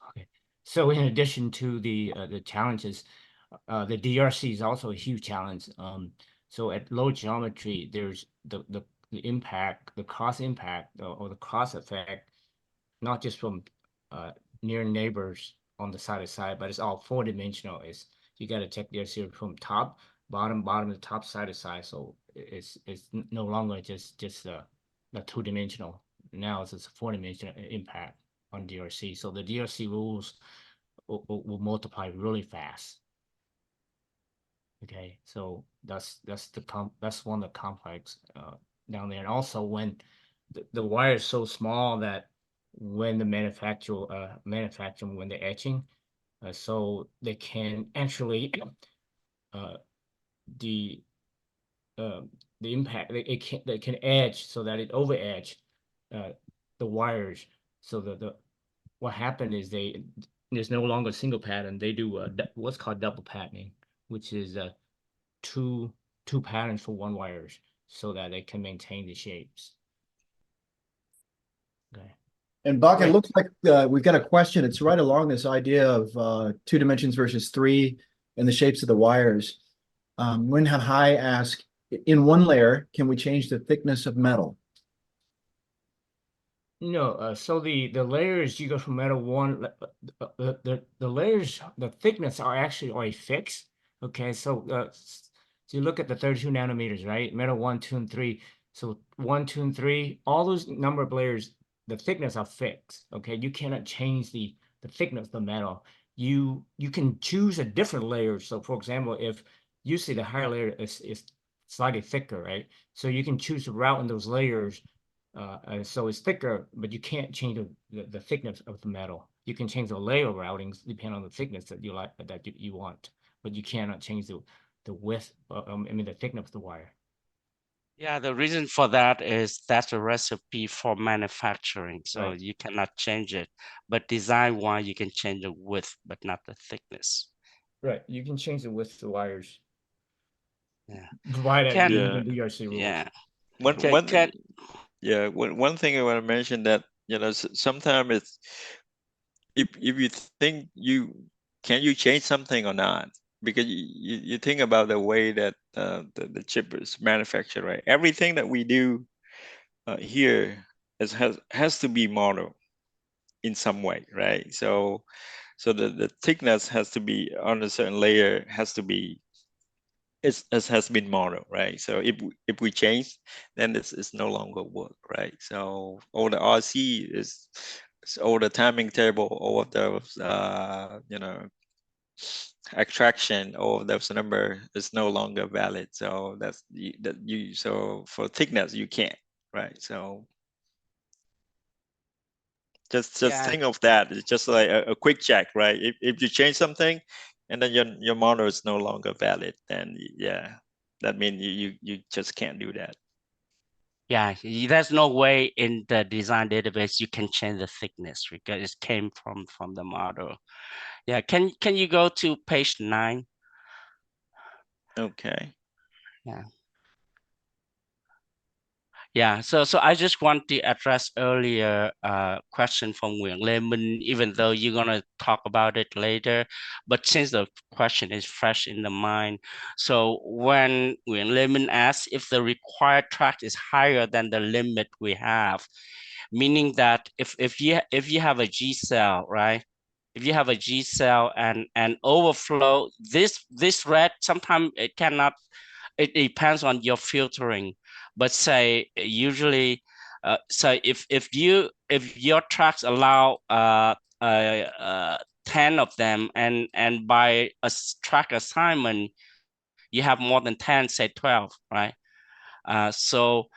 S4: okay. So in addition to the challenges, the DRC is also a huge challenge. So at low geometry, there's the impact, the cross impact or the cross effect, not just from near neighbors on the side to side, but it's all 4-dimensional. Is you got to check DRC from top, bottom, to top, side to side. So it's no longer just the 2-dimensional. Now it's a 4-dimensional impact on DRC. So the DRC rules will multiply really fast. Okay, so that's one of the complex down there. And also when the wire is so small that when the manufacturer when they're etching, so they can actually the impact they can edge so that it over edge the wires. So what happened is there's no longer a single pattern. They do what's called double patterning, which is two patterns for one wires so that they can maintain the shapes. Okay.
S3: And Buck, it
S4: Right.
S3: looks like we've got a question. It's right along this idea of 2 dimensions versus 3 and the shapes of the wires. Wenhan Hai asked, in one layer, can we change the thickness of metal?
S4: No, so the layers you go from metal one, the layers, the thickness are actually already fixed. Okay, so so you look at the 32 nanometers, right? Metal 1, 2, and 3. So 1, 2, and 3, all those number of layers, the thickness are fixed. Okay, you cannot change the thickness of the metal. You can choose a different layer. So for example, if you see the higher layer is slightly thicker, right? So you can choose to route in those layers. So it's thicker, but you can't change the thickness of the metal. You can change the layer routings depending on the thickness that you like that you want, but you cannot change the width. I mean the thickness of the wire.
S2: Yeah, the reason for that is that's a recipe for manufacturing, so
S4: Right.
S2: you cannot change it. But design-wise, you can change the width, but not the thickness.
S4: Right. You can change the width of the wires.
S2: Yeah.
S4: Provided
S2: Can-
S4: you
S1: Yeah.
S4: use the DRC rules.
S2: Yeah.
S1: One
S2: Okay,
S1: one
S2: can
S1: yeah one thing I want to mention that sometimes it's if you think can you change something or not, because you think about the way that the chip is manufactured, right? Everything that we do here has to be modeled in some way, right? So the thickness has to be on a certain layer, has to be it has been modeled, right? So if we change, then it's no longer work, right? So all the RC is all the timing table, all of those extraction, all of those number is no longer valid. So that's so for thickness you can't, right? So just
S2: Yeah.
S1: think of that. It's just like a quick check, right? If you change something and then your model is no longer valid, then yeah, that means you just can't do that.
S2: Yeah, there's no way in the design database you can change the thickness because it came from the model. Yeah, can you go to page 9?
S1: Okay.
S2: Yeah, so I just want to address earlier question from Nguyễn Lê Minh, even though you're gonna talk about it later, but since the question is fresh in the mind, so when Nguyễn Lê Minh asks if the required track is higher than the limit we have, meaning that if you have a G cell, right? If you have a G cell and overflow, this red, sometimes it cannot, it depends on your filtering, but say usually so if your tracks allow 10 of them and by a track assignment you have more than 10, say 12, right? So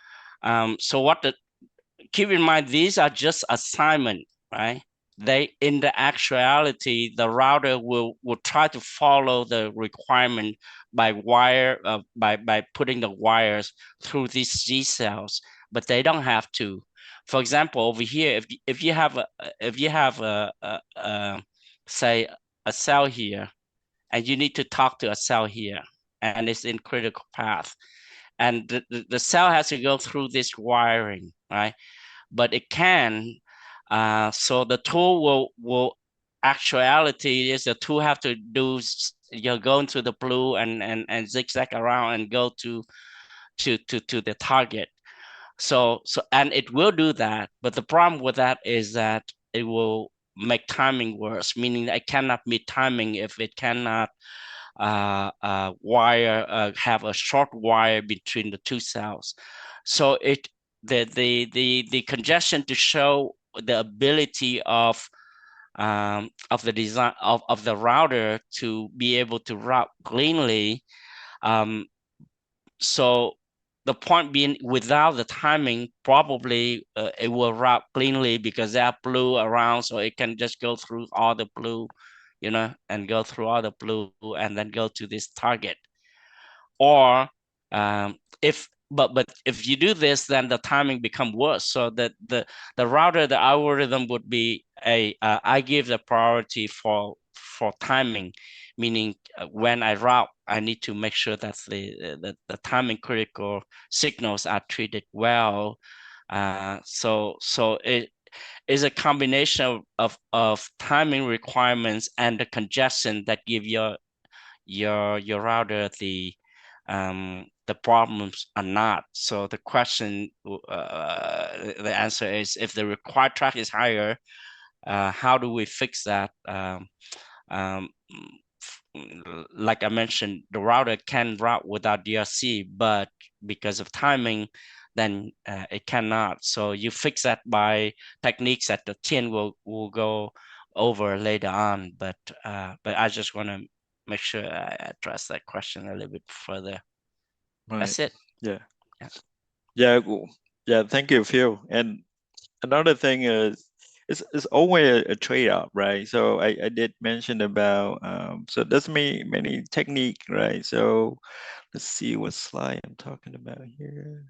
S2: keep in mind these are just assignment, right? They in the actuality the router will try to follow the requirement by wire by putting the wires through these G cells, but they don't have to. For example, over here, if you have say a cell here, and you need to talk to a cell here, and it's in critical path. And the cell has to go through this wiring, right? But it can, so the tool will actuality is the tool have to do, you're going to the blue and zigzag around and go to the target. So and it will do that, but the problem with that is that it will make timing worse, meaning I cannot meet timing if it cannot wire have a short wire between the two cells. So the congestion to show the ability of the design of the router to be able to route cleanly. So the point being, without the timing, probably it will route cleanly because there are blue around, so it can just go through all the blue, and go through all the blue and then go to this target. Or but if you do this, then the timing become worse. So that the router, the algorithm would be I give the priority for timing, meaning when I route, I need to make sure that the timing critical signals are treated well. So it is a combination of timing requirements and the congestion that give your router the problems are not. So the question, the answer is, if the required track is higher, how do we fix that? Like I mentioned, the router can route without DRC, but because of timing, then it cannot. So you fix that by techniques that the Tien will go over later on. But I just want to make sure I address that question a little bit further.
S1: Right.
S2: That's it.
S1: Yeah.
S2: Yeah.
S1: Yeah. Cool. Yeah. Thank you, Phil. And another thing is, it's always a trade-off, right? So I did mention about so there's many technique, right? So let's see what slide I'm talking about here.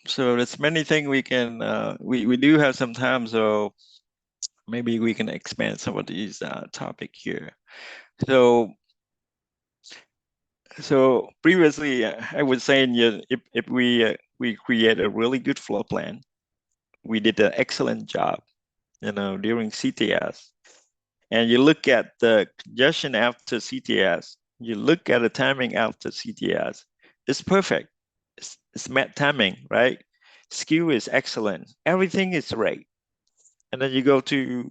S1: So there's many things we can we do have some time, so maybe we can expand some of these topic here. So previously I was saying, yeah, if we create a really good floor plan, we did an excellent job, during CTS. And you look at the congestion after CTS, you look at the timing after CTS, it's perfect. It's met timing, right? Skew is excellent. Everything is right. And then you go to,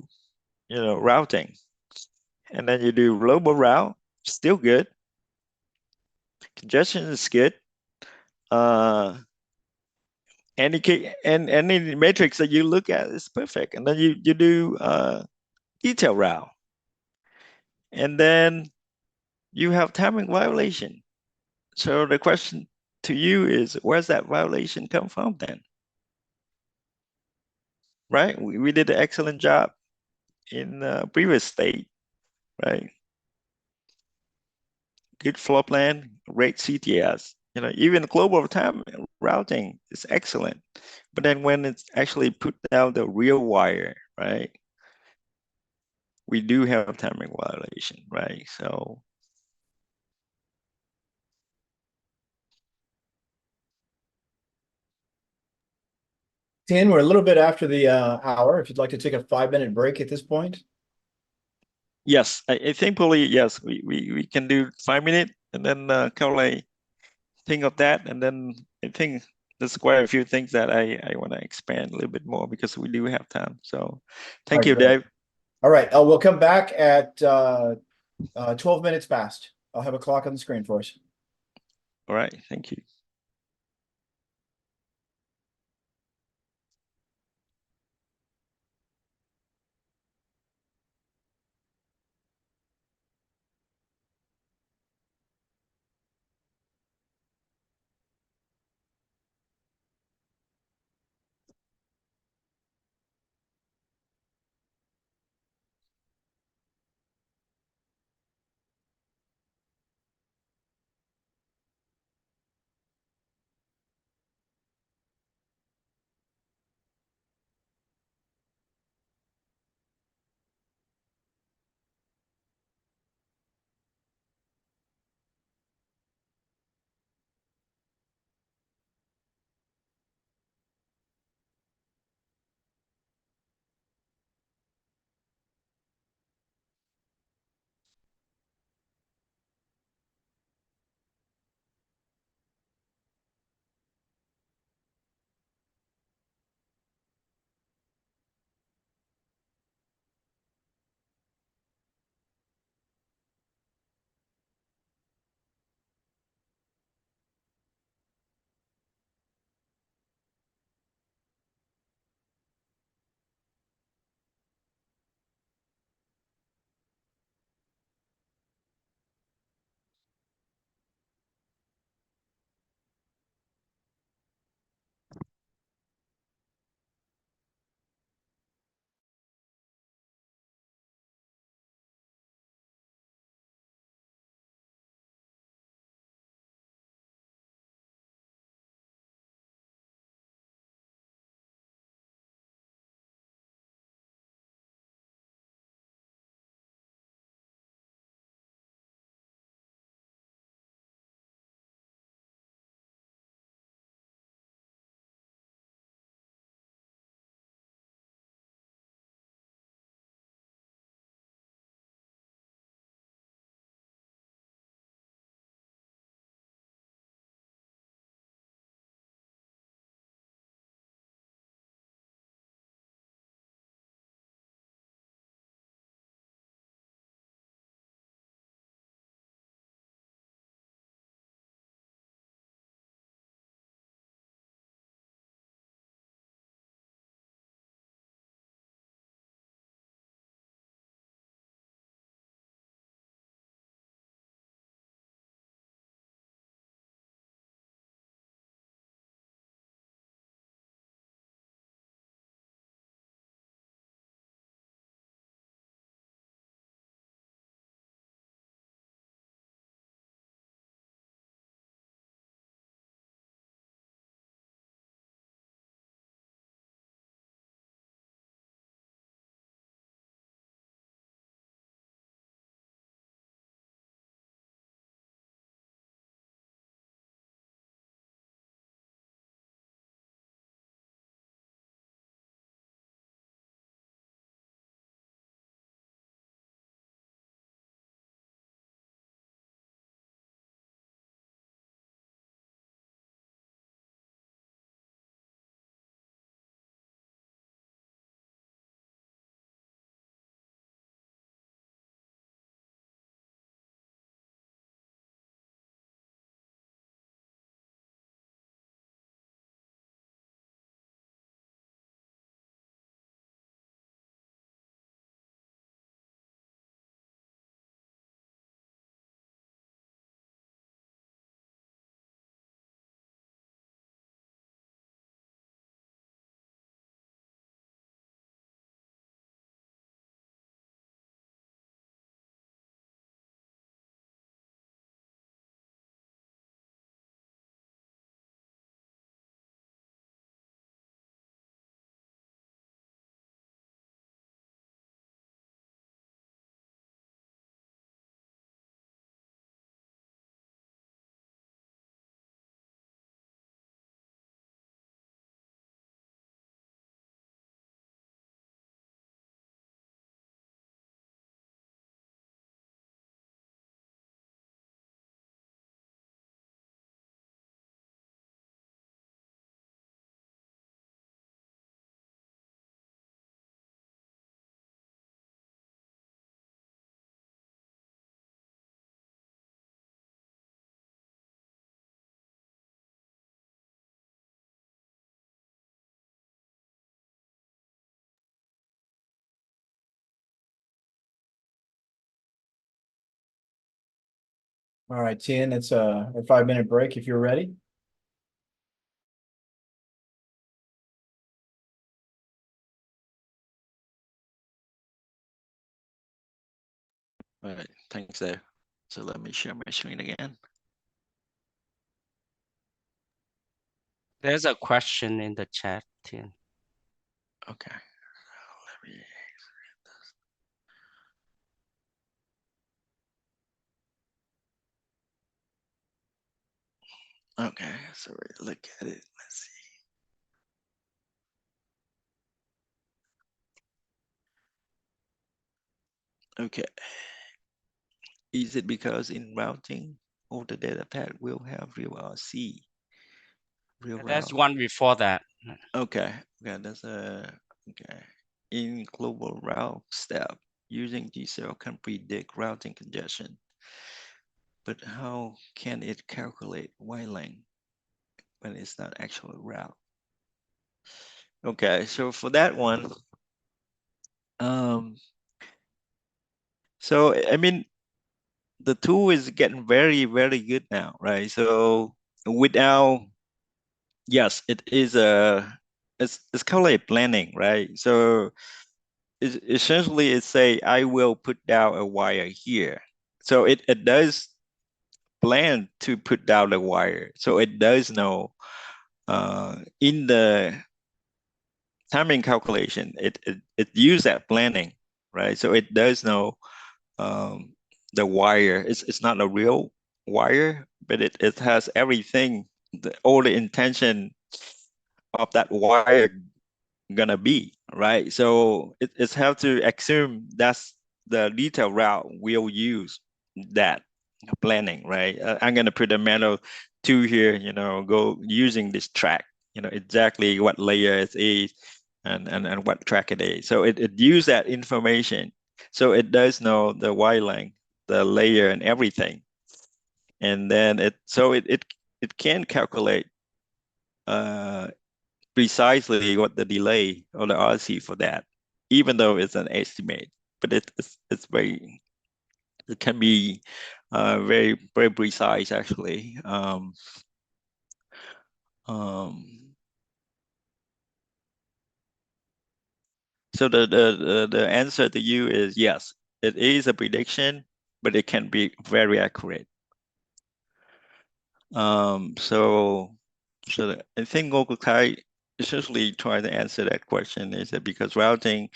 S1: routing. And then you do global route, still good. Congestion is good. Any matrix that you look at is perfect. And then you do detail route. And then you have timing violation. So the question to you is, where's that violation come from then? Right? We did an excellent job in previous state, right? Good floor plan, great CTS. Even global time routing is excellent. But then when it's actually put down the real wire, right? We do have timing violation, right? So
S3: Tien, we're a little bit after the hour. If you'd like to take a 5-minute break at this point.
S1: yes, I think probably yes, we can do 5 minutes and then Carly think of that, and then I think there's quite a few things that I want to expand a little bit more because we do have time. So thank you,
S3: All right, great.
S1: Dave.
S3: All right, we'll come back at 12 minutes past. I'll have a clock on the screen for us.
S1: All right, thank you.
S3: All right, Tien, it's a 5-minute break if you're ready.
S1: All right, thanks there. So let me share my screen again.
S2: There's a question in the chat, Tien.
S1: Okay. Let me Okay, so look at it. Let's see. Okay. Is it because in routing, all the data path will have real RC? Real
S2: There's
S1: route.
S2: one before that.
S1: Okay, that's okay. In global route step, using GCL can predict routing congestion. But how can it calculate Y length when it's not actual route? Okay, so for that one, so I mean, the tool is getting very, very good now, right? So without, yes, it is it's kind of like planning, right? So essentially it say, I will put down a wire here. So it does plan to put down the wire. So it does know in the timing calculation, it use that planning, right? So it does know the wire. It's not a real wire, but it has everything, all the intention of that wire gonna be, right? So it's have to assume that's the detail route we'll use that planning, right? I'm gonna put a manual 2 here, go using this track, exactly what layer it is and what track it is. So it use that information. So it does know the Y length, the layer and everything. And then it can calculate precisely what the delay or the RC for that, even though it's an estimate. But it's very, it can be very, very precise actually. So the answer to you is yes, it is a prediction, but it can be very accurate. So I think Google Kai essentially trying to answer that question is that because routing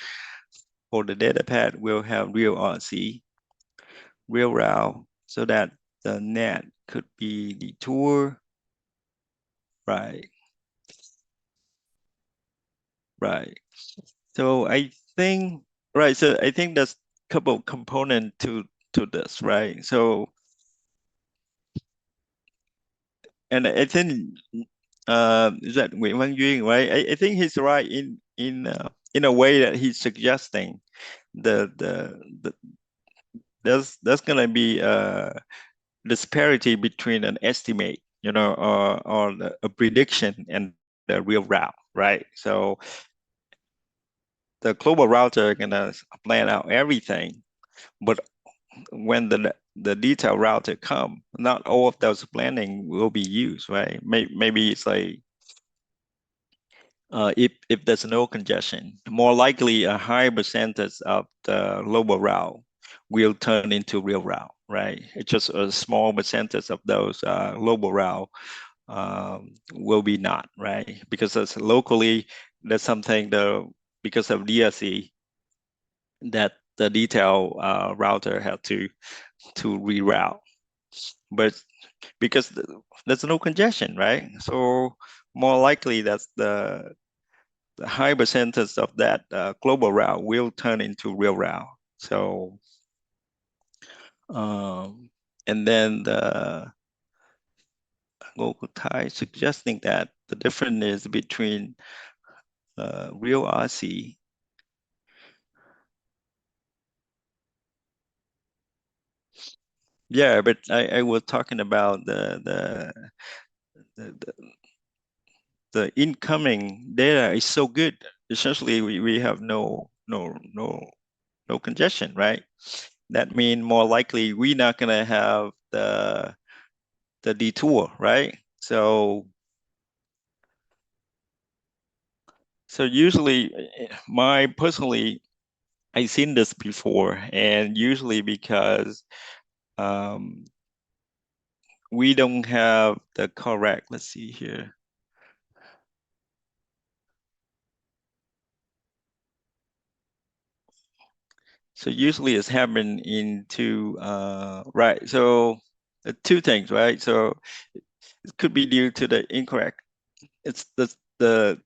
S1: for the data path will have real RC, real route, so that the net could be detour, right? Right. So I think, right. So I think there's a couple component to this, right? So, and I think is that Nguyễn Văn Duyên, right? I think he's right in a way that he's suggesting the there's gonna be a disparity between an estimate, or a prediction and the real route, right? So the global router gonna plan out everything, but when the detailed router come, not all of those planning will be used, right? Maybe it's like if there's no congestion, more likely a high percentage of the global route will turn into real route, right? It's just a small percentage of those global route will be not, right? Because it's locally, that's something because of DSC that the detail router had to reroute. But because there's no congestion, right? So more likely that's the high percentage of that global route will turn into real route. So, and then the Google Thai suggesting that the difference is between real RC Yeah, but I was talking about the the incoming data is so good. Essentially, we have no congestion, right? That means more likely we're not gonna have the detour, right? So usually, personally, I've seen this before, and usually because we don't have the correct, let's see here. So usually it's happened into, right, so two things, right? So it could be due to the incorrect, it's the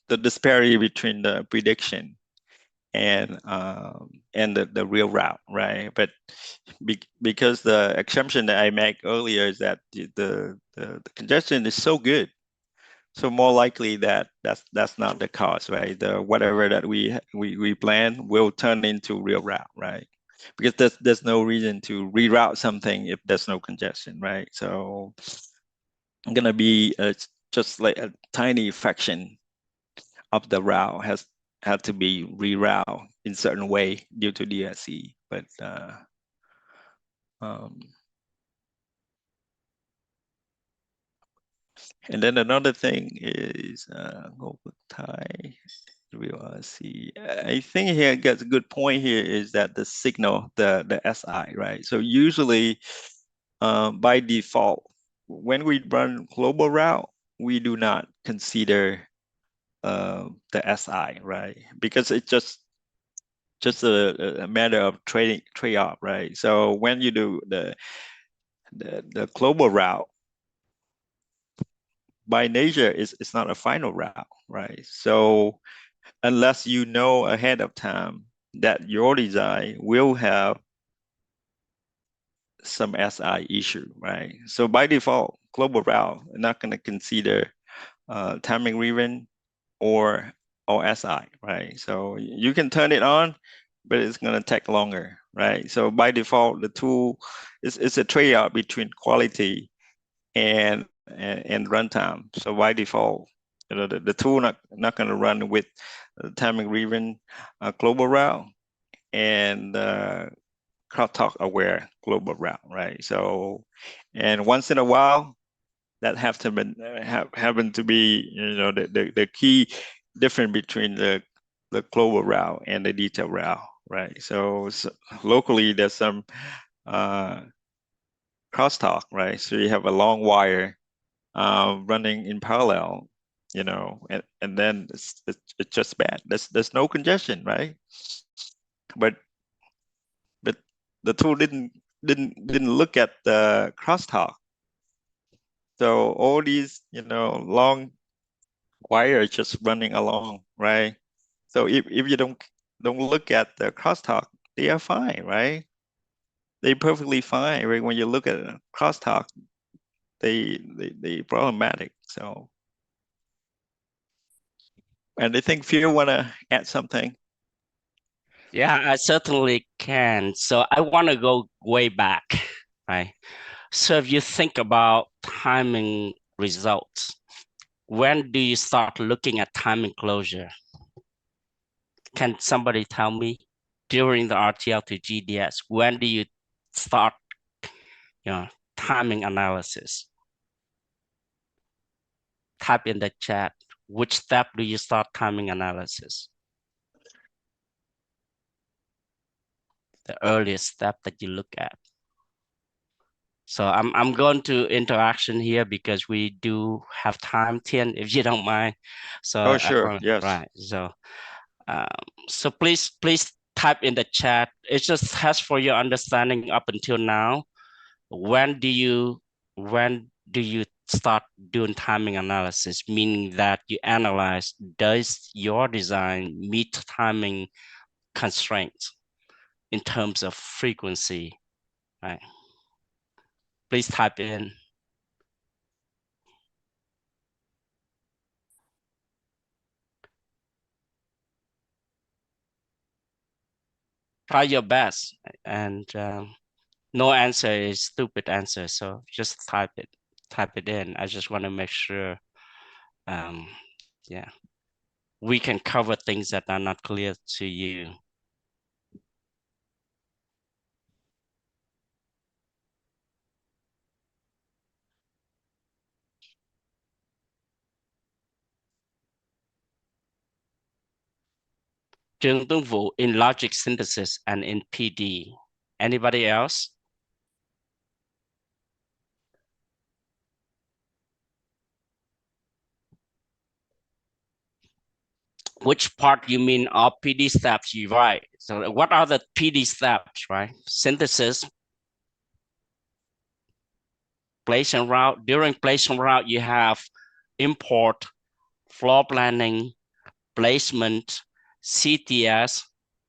S1: disparity between the prediction and the real route, right? But because the assumption that I make earlier is that the congestion is so good, so more likely that that's not the cause, right? The whatever that we plan will turn into real route, right? Because there's no reason to reroute something if there's no congestion, right? So it's gonna be just like a tiny fraction of the route has had to be rerouted in certain way due to DSC, but and then another thing is Global Thai real RC. I think here gets a good point here is that the signal, the SI, right? So usually by default, when we run global route, we do not consider the SI, right? Because it's just a matter of trade-off, right? So when you do the global route, by nature, it's not a final route, right? So unless you know ahead of time that your design will have some SI issue, right? So by default, global route are not going to consider timing ribbon or SI, right? So you can turn it on, but it's going to take longer, right? So by default, the tool is a trade-off between quality and runtime. So by default, you know, the tool not going to run with timing ribbon global route and crosstalk aware global route, right? So, and once in a while, that happen to be, you know, the key difference between the global route and the detail route, right? So locally, there's some crosstalk, right? So you have a long wire running in parallel, you know, and then it's just bad. There's no congestion, right? But the tool didn't look at the crosstalk. So all these, you know, long wires just running along, right? So if you don't look at the crosstalk, they are fine, right? They're perfectly fine, right? When you look at a crosstalk, they problematic. So, and I think Phil wanna add something.
S2: Yeah, I certainly can. So I want to go way back, right? So if you think about timing results, when do you start looking at timing closure? Can somebody tell me during the RTL to GDS, when do you start, you know, timing analysis? Type in the chat, which step do you start timing analysis? The earliest step that you look at. So I'm going to interaction here because we do have time, Tian, if you don't mind. So
S1: Oh, sure, yes.
S2: right. So please type in the chat. It's just has for your understanding up until now. When do you start doing timing analysis? Meaning that you analyze, does your design meet timing constraints in terms of frequency, right? Please type in. Try your best, and no answer is stupid answer. So just type it in. I just want to make sure, yeah, we can cover things that are not clear to you. Trương Tuấn Vũ in logic synthesis and in PD. Anybody else? Which part you mean of PD steps? You right. So what are the PD steps, right? Synthesis, place and route. During place and route, you have import, floor planning, placement, CTS,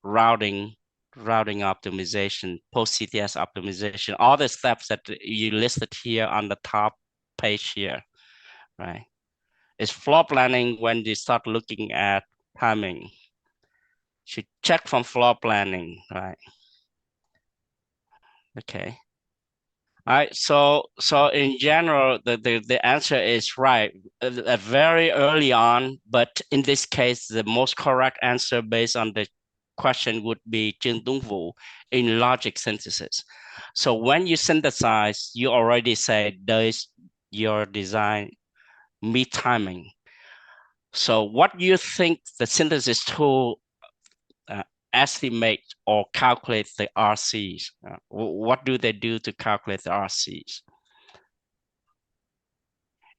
S2: routing optimization, post CTS optimization, all the steps that you listed here on the top page here, right? It's floor planning when you start looking at timing. Should check from floor planning, right? Okay. All right, so in general, the answer is right. Very early on, but in this case, the most correct answer based on the question would be Trương Tuấn Vũ in logic synthesis. So when you synthesize, you already say does your design meet timing. So what do you think the synthesis tool estimate or calculate the RCs? What do they do to calculate the RCs?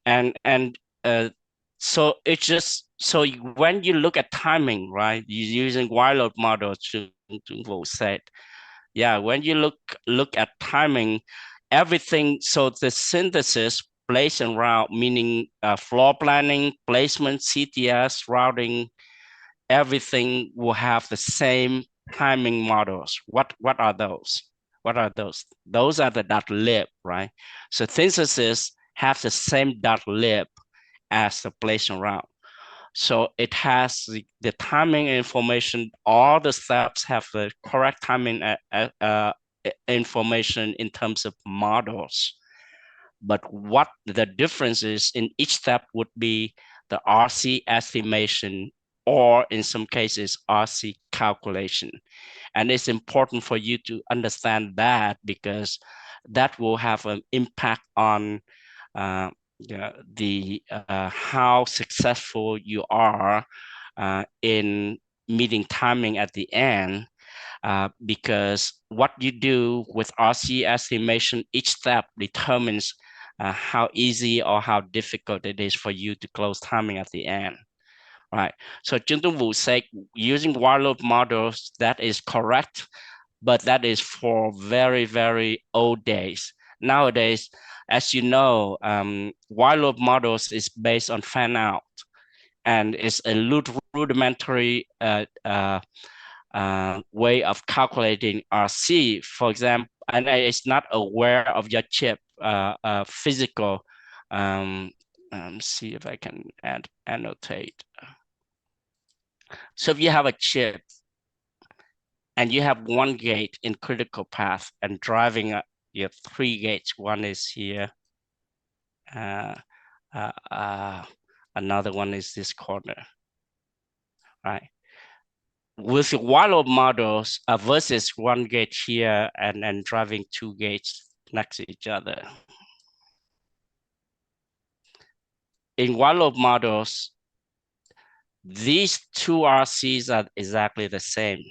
S2: And so it's just, so when you look at timing, right, you're using while loop model to said, yeah, when you look at timing, everything, so the synthesis, place and route, meaning floor planning, placement, CTS, routing, everything will have the same timing models. What are those? What are those? Those are the .lib, right? So synthesis have the same .lib as the place and route. So it has the timing information. All the steps have the correct timing information in terms of models. But what the difference is in each step would be the RC estimation, or in some cases, RC calculation. And it's important for you to understand that, because that will have an impact on how successful you are in meeting timing at the end, because what you do with RC estimation, each step determines how easy or how difficult it is for you to close timing at the end. Right. So Trương Tuấn Vũ said using while loop models, that is correct, but that is for very, very old days. Nowadays, as you know, while loop models is based on fan out, and it's a rudimentary way of calculating RC, for example, and it's not aware of your chip physical. See if I can annotate. So if you have a chip and you have one gate in critical path and driving you have 3 gates, one is here, another one is this corner, right? With while loop models versus one gate here and driving 2 gates next to each other. In while loop models, these 2 RCs are exactly the same.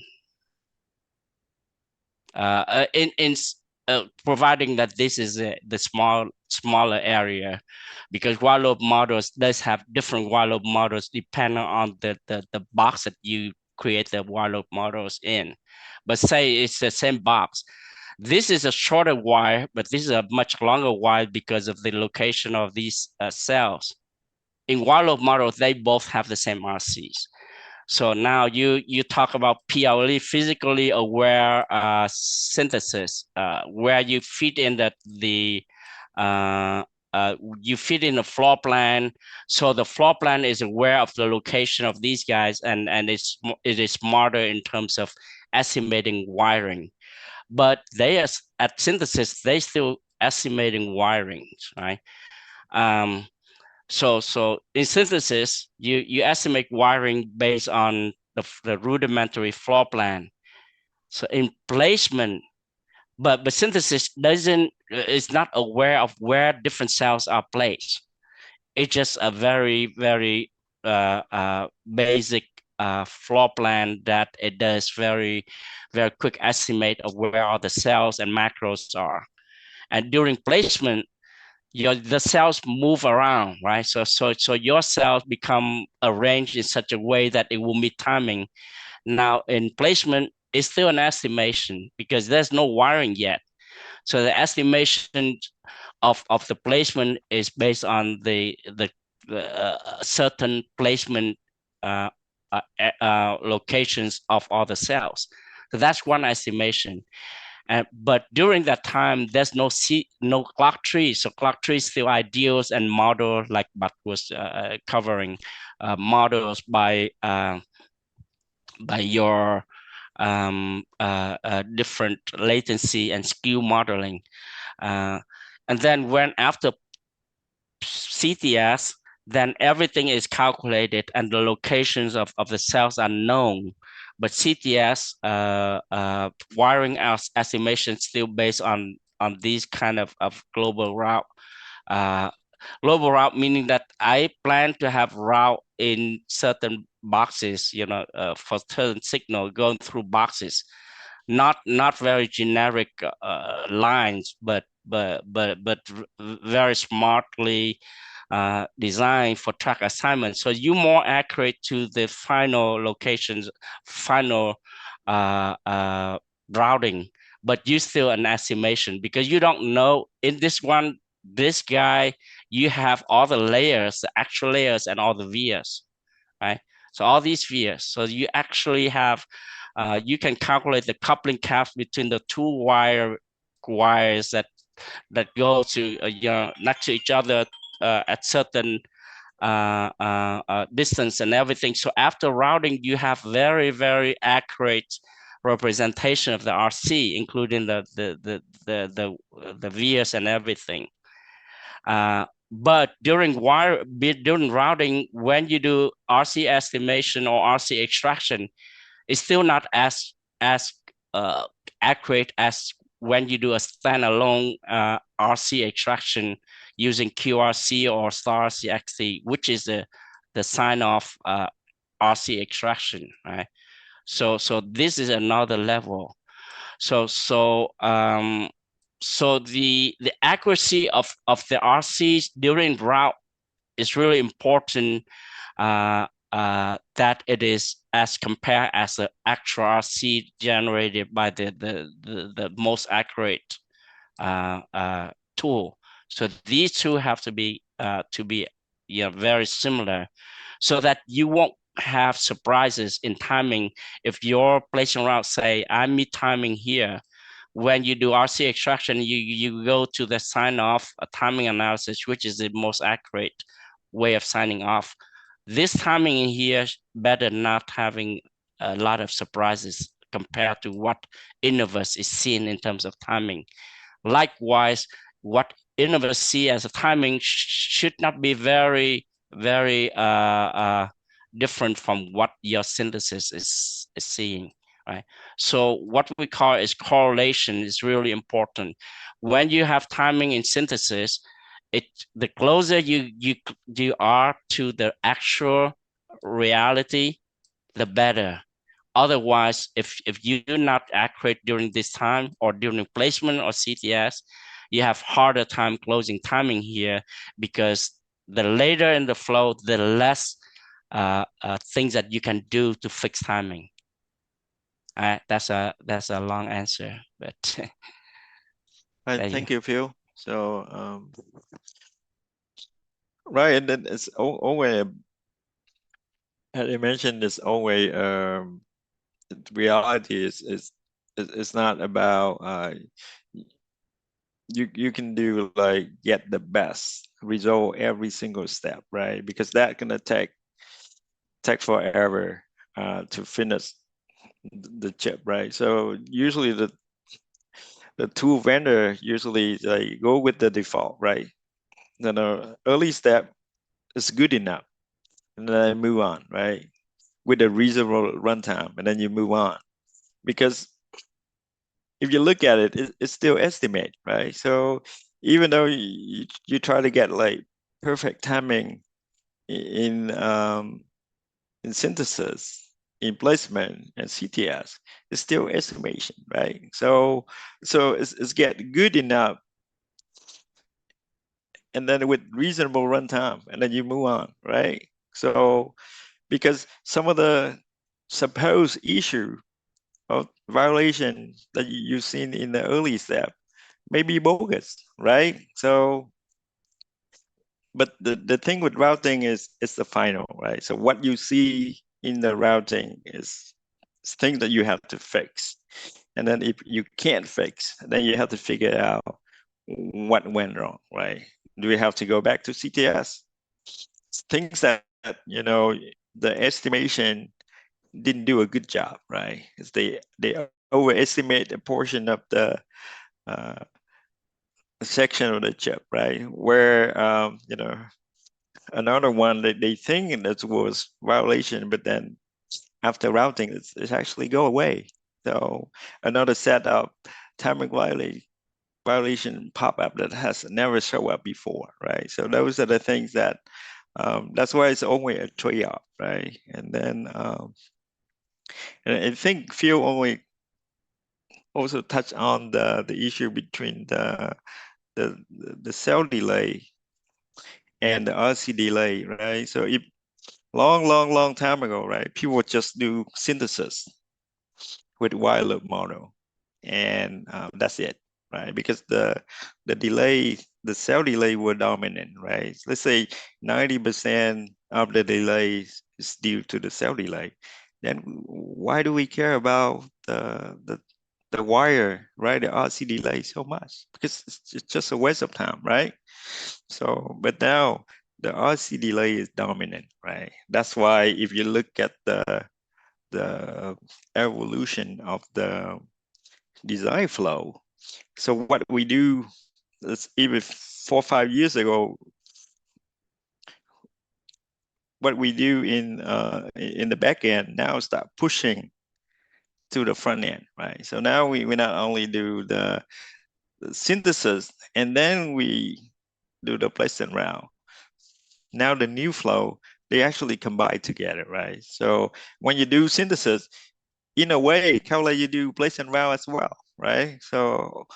S2: Providing that this is the smaller area, because while loop models does have different while loop models depending on the box that you create the while loop models in. But say it's the same box. This is a shorter wire, but this is a much longer wire because of the location of these cells. In while loop models, they both have the same RCs. So now you talk about PLE, physically aware synthesis, where you feed in you feed in a floor plan. So the floor plan is aware of the location of these guys, and it is smarter in terms of estimating wiring. But they, at synthesis, they still estimating wiring, right? So in synthesis, you estimate wiring based on the rudimentary floor plan. So in placement, but synthesis is not aware of where different cells are placed. It's just a very, very basic floor plan that it does very quick estimate of where all the cells and macros are. And during placement, the cells move around, right? So your cells become arranged in such a way that it will meet timing. Now in placement, it's still an estimation because there's no wiring yet. So the estimation of the placement is based on the certain placement locations of all the cells. So that's one estimation. But during that time, there's no clock tree. So clock tree is still ideals and model, like Bart was covering, models by your different latency and skew modeling. And then when after CTS, then everything is calculated and the locations of the cells are known. But CTS wiring estimation still based on these kind of global route. Global route meaning that I plan to have route in certain boxes, for certain signal going through boxes, not very generic lines, but very smartly designed for track assignment. So you more accurate to the final locations, final routing, but you still an estimation because you don't know in this guy, you have all the layers, the actual layers and all the vias, right? So all these vias. So you actually have, you can calculate the coupling caps between the two wires that go to next to each other at certain distance and everything. So after routing, you have very accurate representation of the RC, including the vias and everything. But during routing, when you do RC estimation or RC extraction, it's still not as accurate as when you do a standalone RC extraction using QRC or star RCXC, which is the sign-off RC extraction, right? So this is another level. So the accuracy of the RCs during route is really important, that it is as compared as the actual RC generated by the most accurate tool. So these two have to be very similar, so that you won't have surprises in timing. If your placing route say I meet timing here, when you do RC extraction, you go to the sign off timing analysis, which is the most accurate way of signing off. This timing in here better not having a lot of surprises compared to what Innovus is seeing in terms of timing. Likewise, what Innovus see as a timing should not be very different from what your synthesis is seeing, right? So what we call is correlation is really important. When you have timing in synthesis, the closer you are to the actual reality, the better. Otherwise, if you're not accurate during this time or during placement or CTS, you have harder time closing timing here, because the later in the flow, the less things that you can do to fix timing. That's a long answer, but
S1: Right, thank you, Phil. So right, and then it's always, as I mentioned, it's always reality is not about you can do like get the best result every single step, right? Because that gonna take forever to finish the chip, right? So usually the tool vendor usually like go with the default, right? Then the early step is good enough, and then I move on, right? With a reasonable runtime, and then you move on. Because if you look at it, it's still estimate, right? So even though you try to get like perfect timing in synthesis, in placement and CTS, it's still estimation, right? So it's get good enough, and then with reasonable runtime, and then you move on, right? So because some of the supposed issue of violation that you've seen in the early step may be bogus, right? So, but the thing with routing is it's the final, right? So what you see in the routing is things that you have to fix. And then if you can't fix, then you have to figure out what went wrong, right? Do we have to go back to CTS? Things that, you know, the estimation didn't do a good job, right? Because they overestimate a portion of the section of the chip, right? Where you know, another one that they think that was violation, but then after routing, it's actually go away. So another set of timing violation pop up that has never shown up before, right? So those are the things that that's why it's only a trade-off, right? And then and I think Phil only also touched on the issue between the cell delay and the RC delay, right? So if long time ago, right, people would just do synthesis with while loop model, and that's it, right? Because the delay, the cell delay were dominant, right? Let's say 90% of the delay is due to the cell delay. Then why do we care about the wire, right? The RC delay so much? Because it's just a waste of time, right? So, but now the RC delay is dominant, right? That's why if you look at the evolution of the design flow, so what we do is even 4 or 5 years ago, what we do in the back end now start pushing to the front end, right? So now we not only do the synthesis and then we do the place and route. Now the new flow, they actually combine together, right? So when you do synthesis, in a way, kind of like you do place and route as well, right? So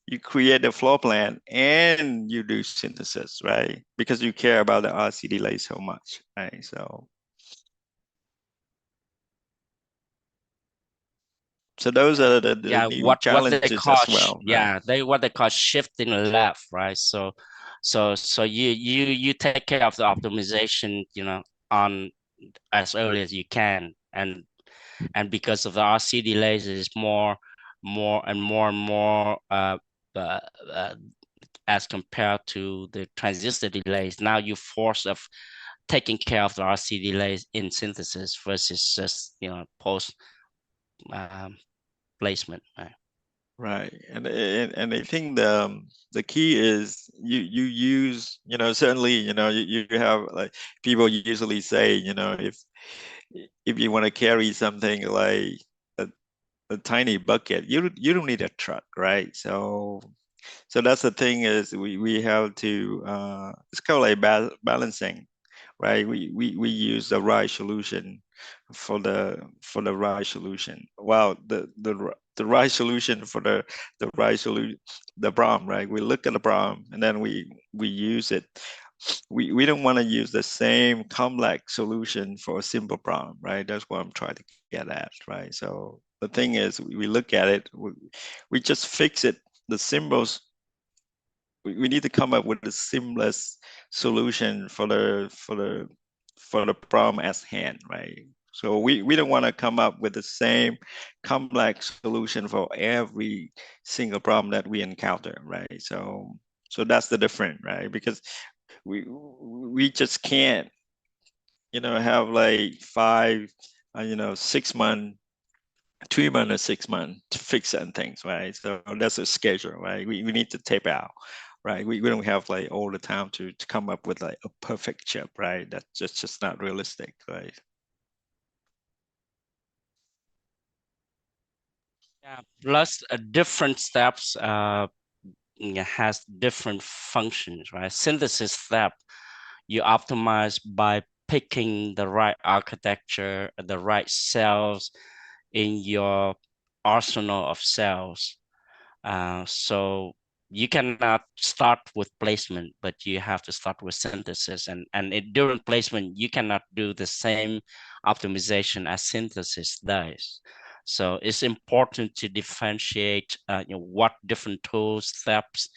S1: you create a floor plan and you do synthesis, right? Because you care about the RC delay so much, right? So those are the
S2: Yeah,
S1: new
S2: what they
S1: challenges
S2: call
S1: as well, right?
S2: what they call shifting left, right? So you take care of the optimization, you know, on as early as you can, and because of the RC delays, it is more and more as compared to the transistor delays. Now you force of taking care of the RC delays in synthesis versus just, you know, post placement. Right?
S1: Right, and I think the key is you use, you know, certainly, you know, you have like people usually say, you know, if you want to carry something like a tiny bucket, you don't need a truck, right? So that's the thing is we have to it's kind of like balancing, right? We use the right solution for the right solution. Well, the right solution for the right solution, the problem, right? We look at the problem and then we use it. We don't want to use the same complex solution for a simple problem, right? That's what I'm trying to get at, right? So the thing is, we look at it, we just fix it. The symbols, we need to come up with a seamless solution for the problem at hand, right? So we don't want to come up with the same complex solution for every single problem that we encounter, right? So that's the difference, right? Because we just can't, you know, have like 5, 6 month, 3 months or 6 months to fix certain things, right? So that's a schedule, right? We need to tape out, right? We don't have like all the time to come up with like a perfect chip, right? That's just not realistic, right?
S2: Yeah, plus different steps has different functions, right? Synthesis step, you optimize by picking the right architecture, the right cells in your arsenal of cells. So you cannot start with placement, but you have to start with synthesis. And during placement, you cannot do the same optimization as synthesis does. So it's important to differentiate what different tools, steps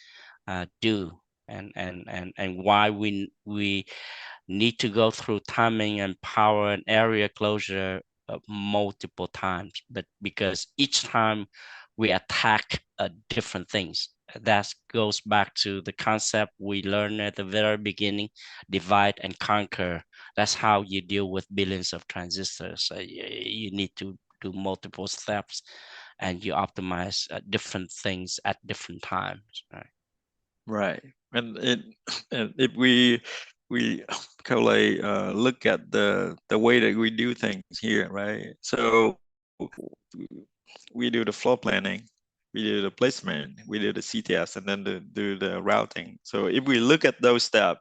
S2: do, and why we need to go through timing and power and area closure multiple times, but because each time we attack different things. That goes back to the concept we learned at the very beginning: divide and conquer. That's how you deal with billions of transistors. You need to do multiple steps, and you optimize different things at different times, right?
S1: Right. And if we kind of look at the way that we do things here, right? So we do the floor planning, we do the placement, we do the CTS, and then do the routing. So if we look at those steps,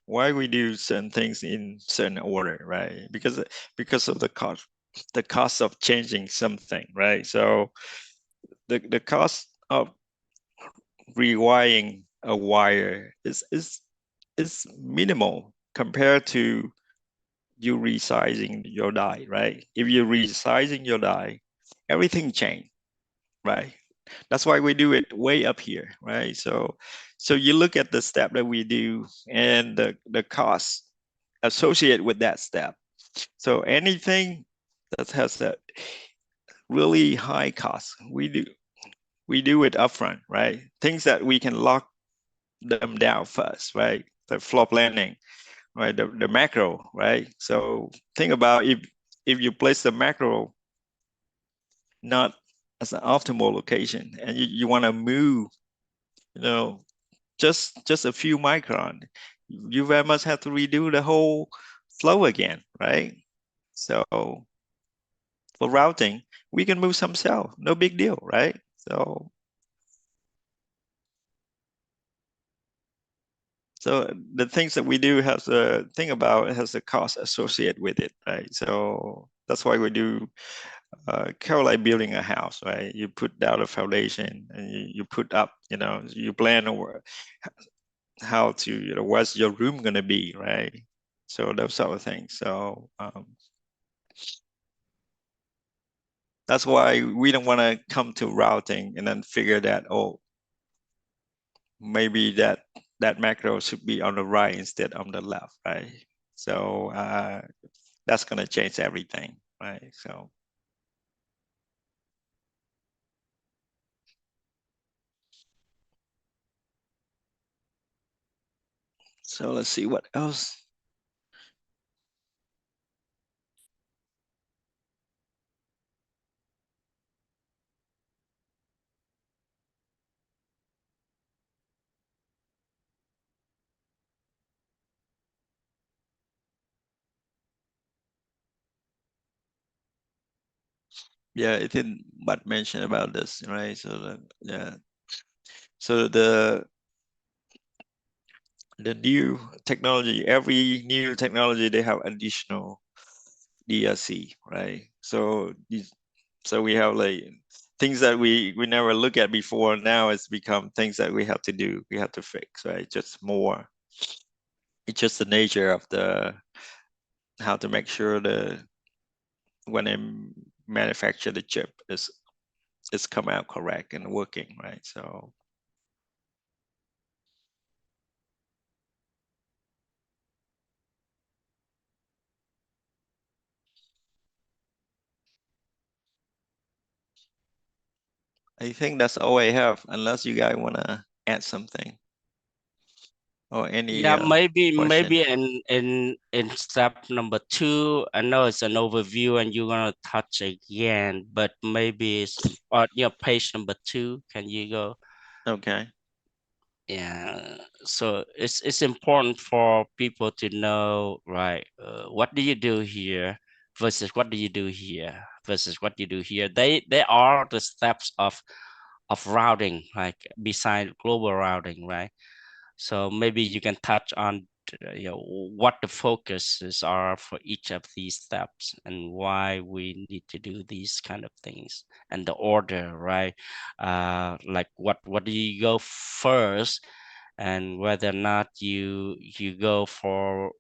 S1: why we do certain things in certain order, right? Because of the cost of changing something, right? So the cost of rewiring a wire is minimal compared to you resizing your die, right? If you're resizing your die, everything changed, right? That's why we do it way up here, right? So you look at the step that we do and the cost associated with that step. So anything that has a really high cost, we do it upfront, right? Things that we can lock them down first, right? The floor planning, right? The macro, right? So think about if you place the macro not as an optimal location and you want to move, just a few micron, you very much have to redo the whole flow again, right? So for routing, we can move some cell, no big deal, right? So the things that we do has a thing about it has a cost associated with it, right? So that's why we do kind of like building a house, right? You put down a foundation and you put up, you plan over how to, what's your room gonna be, right? So those sort of things. So that's why we don't want to come to routing and then figure that, oh, maybe that macro should be on the right instead on the left, right? So that's gonna change everything, right? So let's see what else. Yeah, it didn't but mention about this, right? So so the new technology, every new technology, they have additional DSC, right? So we have like things that we never look at before. Now it's become things that we have to do, we have to fix, right? Just more. It's just the nature of how to make sure when they manufacture the chip it's come out correct and working, right? So I think that's all I have, unless you guys want to add something or any
S2: Yeah, maybe
S1: question.
S2: in step number 2, I know it's an overview and you're gonna touch again, but maybe it's page number 2. Can you go?
S1: Okay.
S2: Yeah, so it's important for people to know, right? What do you do here versus what do you do here versus what you do here. They are the steps of routing, like beside global routing, right? So maybe you can touch on what the focuses are for each of these steps and why we need to do these kind of things and the order, right? Like what do you go first, and whether or not you go for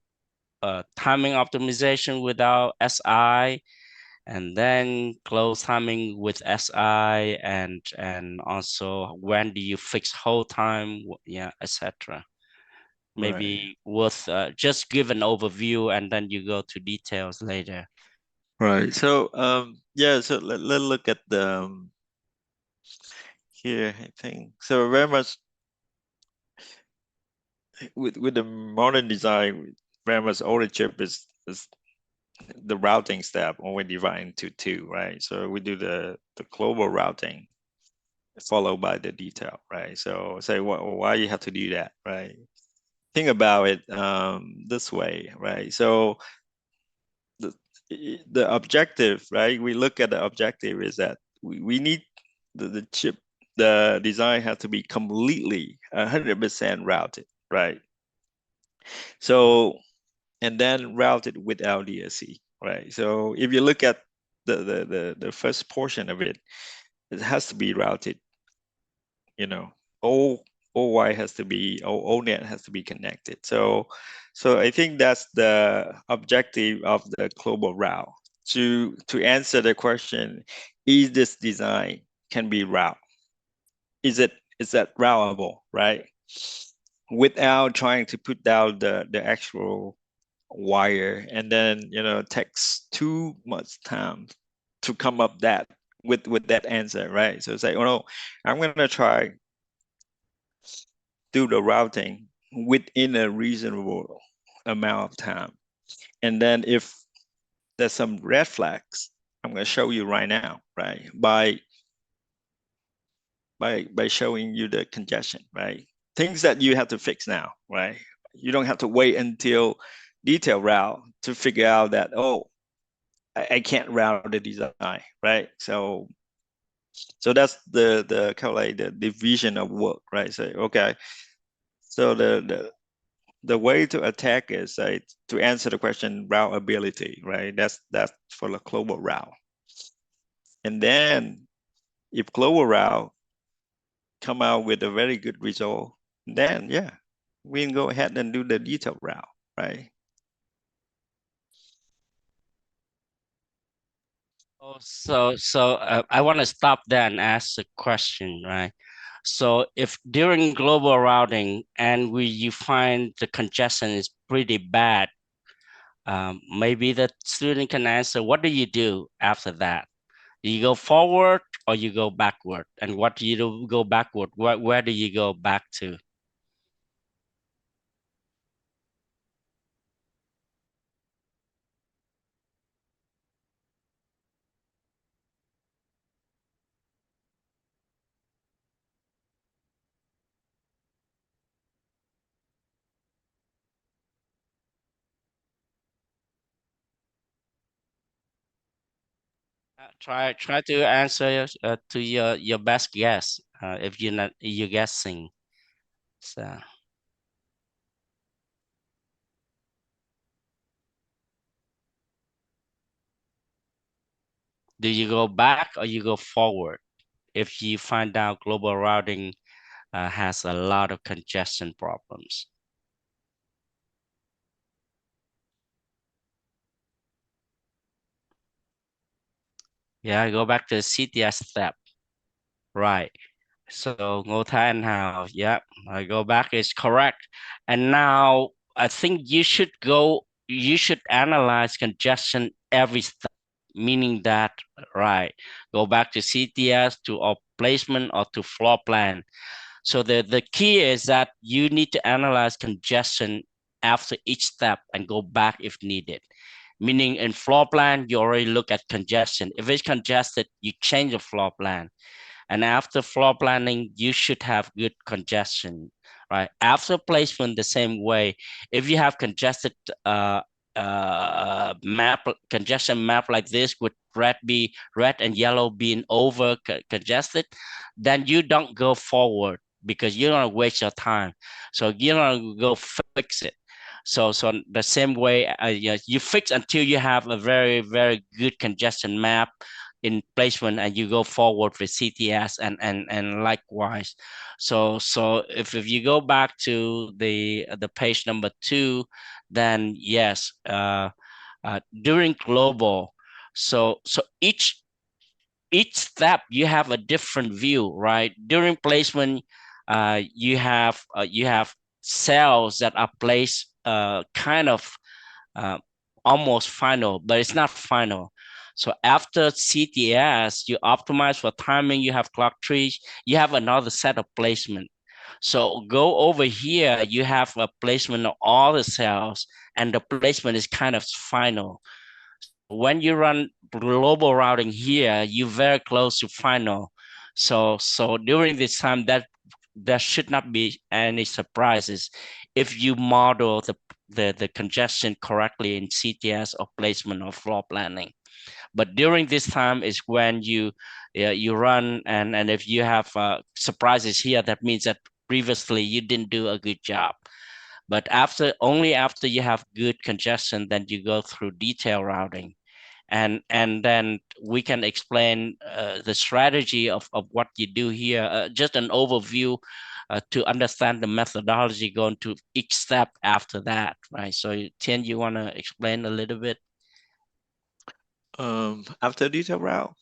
S2: timing optimization without SI, and then close timing with SI, and also when do you fix hold time, yeah, etc. Maybe worth just give an overview and then you go to details later.
S1: Right. So yeah, so let's look at the here, I think. So very much with the modern design, very much ownership is the routing step when we divide into two, right? So we do the global routing followed by the detail, right? So say why you have to do that, right? Think about it this way, right? So the objective, right? We look at the objective is that we need the chip, the design has to be completely 100% routed, right? So, and then routed without DSC, right? So if you look at the first portion of it, it has to be routed, you know, OY has to be, ONet has to be connected. So I think that's the objective of the global route. To answer the question, is this design can be route? Is that routable, right? Without trying to put down the actual wire, and then takes too much time to come up that with that answer, right? So it's like, oh no, I'm gonna try do the routing within a reasonable amount of time, and then if there's some red flags, I'm going to show you right now, right? By showing you the congestion, right? Things that you have to fix now, right? You don't have to wait until detail route to figure out that, oh, I can't route the design, right? So that's the kind of like the division of work, right? So okay, so the way to attack is to answer the question routeability, right? That's for the global route. And then if global route come out with a very good result, then yeah, we can go ahead and do the detailed route, right?
S2: So I want to stop there and ask a question, right? So if during global routing and you find the congestion is pretty bad, maybe the student can answer, what do you do after that? Do you go forward or you go backward? And what do you do go backward? Where do you go back to? Try to answer to your best guess. If you're guessing. So do you go back or you go forward if you find out global routing has a lot of congestion problems? Yeah, go back to the CTS step. Right. So Ngô Thái Anh Hào, yeah, I go back is correct. And now I think you should analyze congestion every step, meaning that, right, go back to CTS, to our placement or to floor plan. So the key is that you need to analyze congestion after each step and go back if needed. Meaning in floor plan, you already look at congestion. If it's congested, you change the floor plan. And after floor planning, you should have good congestion, right? After placement, the same way. If you have congested congestion map like this with red and yellow being over congested, then you don't go forward because you don't waste your time. So you don't go fix it. So the same way, you fix until you have a very, very good congestion map in placement, and you go forward with CTS and likewise. So if you go back to the page number 2, then yes, during global, so each step you have a different view, right? During placement, you have cells that are placed kind of almost final, but it's not final. So after CTS, you optimize for timing, you have clock trees, you have another set of placement. So go over here, you have a placement of all the cells, and the placement is kind of final. When you run global routing here, you're very close to final. So during this time, that there should not be any surprises if you model the congestion correctly in CTS or placement or floor planning. But during this time is when you run, and if you have surprises here, that means that previously you didn't do a good job. But only after you have good congestion, then you go through detail routing. And then we can explain the strategy of what you do here, just an overview to understand the methodology going to each step after that, right? So Tien, you want to explain a little bit?
S1: After detail route.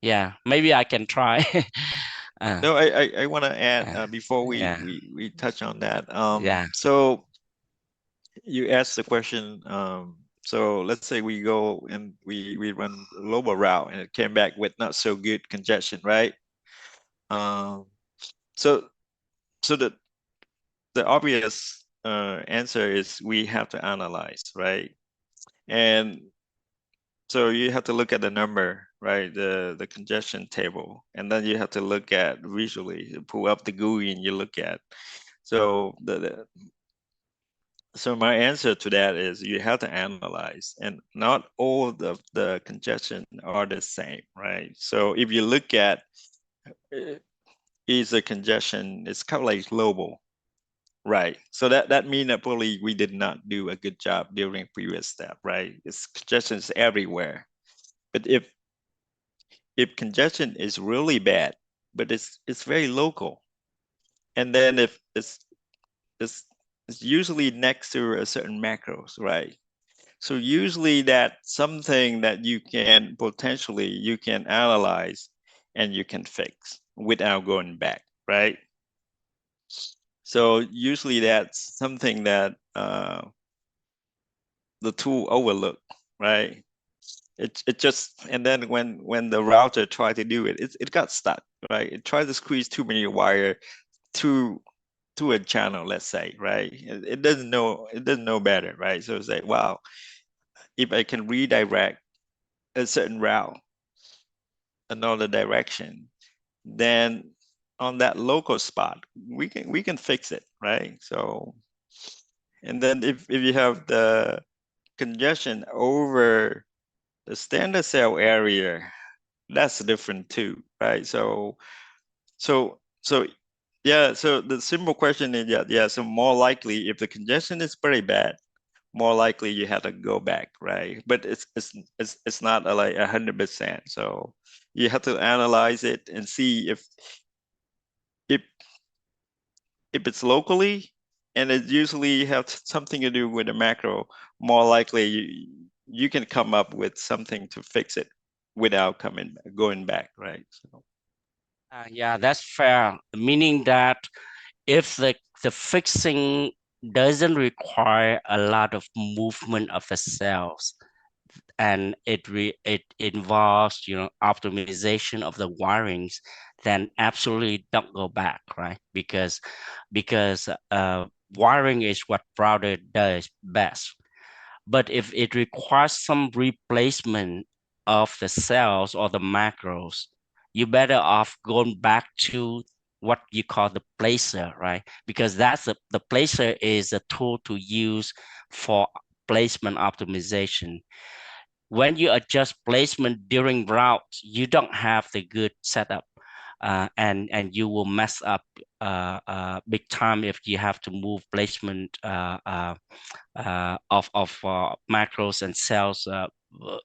S2: Yeah, maybe I can try.
S1: No, I want to add before
S2: yeah.
S1: we touch on that.
S2: Yeah.
S1: So you asked the question. So let's say we go and we run global route and it came back with not so good congestion, right? So the obvious answer is we have to analyze, right? And so you have to look at the number, right? The congestion table, and then you have to look at visually, pull up the GUI and you look at. So so my answer to that is you have to analyze, and not all of the congestion are the same, right? So if you look at is the congestion, it's kind of like global, right? So that means that probably we did not do a good job during previous step, right? It's congestion is everywhere. But if congestion is really bad, but it's very local, and then if it's usually next to a certain macros, right? So usually that's something that you can potentially you can analyze and you can fix without going back, right? So usually that's something that the tool overlook, right? It just, and then when the router tried to do it, it got stuck, right? It tried to squeeze too many wire to a channel, let's say, right? It doesn't know better, right? So it's like, wow, if I can redirect a certain route another direction, then on that local spot we can fix it, right? So, and then if you have the congestion over the standard cell area, that's different too, right? So yeah, so the simple question is, yeah, so more likely if the congestion is pretty bad, more likely you have to go back, right? But it's not like 100%. So you have to analyze it and see if it's locally, and it usually have something to do with the macro, more likely you can come up with something to fix it without going back, right? So.
S2: Yeah, that's fair. Meaning that if the fixing doesn't require a lot of movement of the cells, and it involves optimization of the wirings, then absolutely don't go back, right? Because wiring is what router does best. But if it requires some replacement of the cells or the macros, you better off going back to what you call the placer, right? Because that's the placer is a tool to use for placement optimization. When you adjust placement during route, you don't have the good setup. and you will mess up big time if you have to move placement of macros and cells,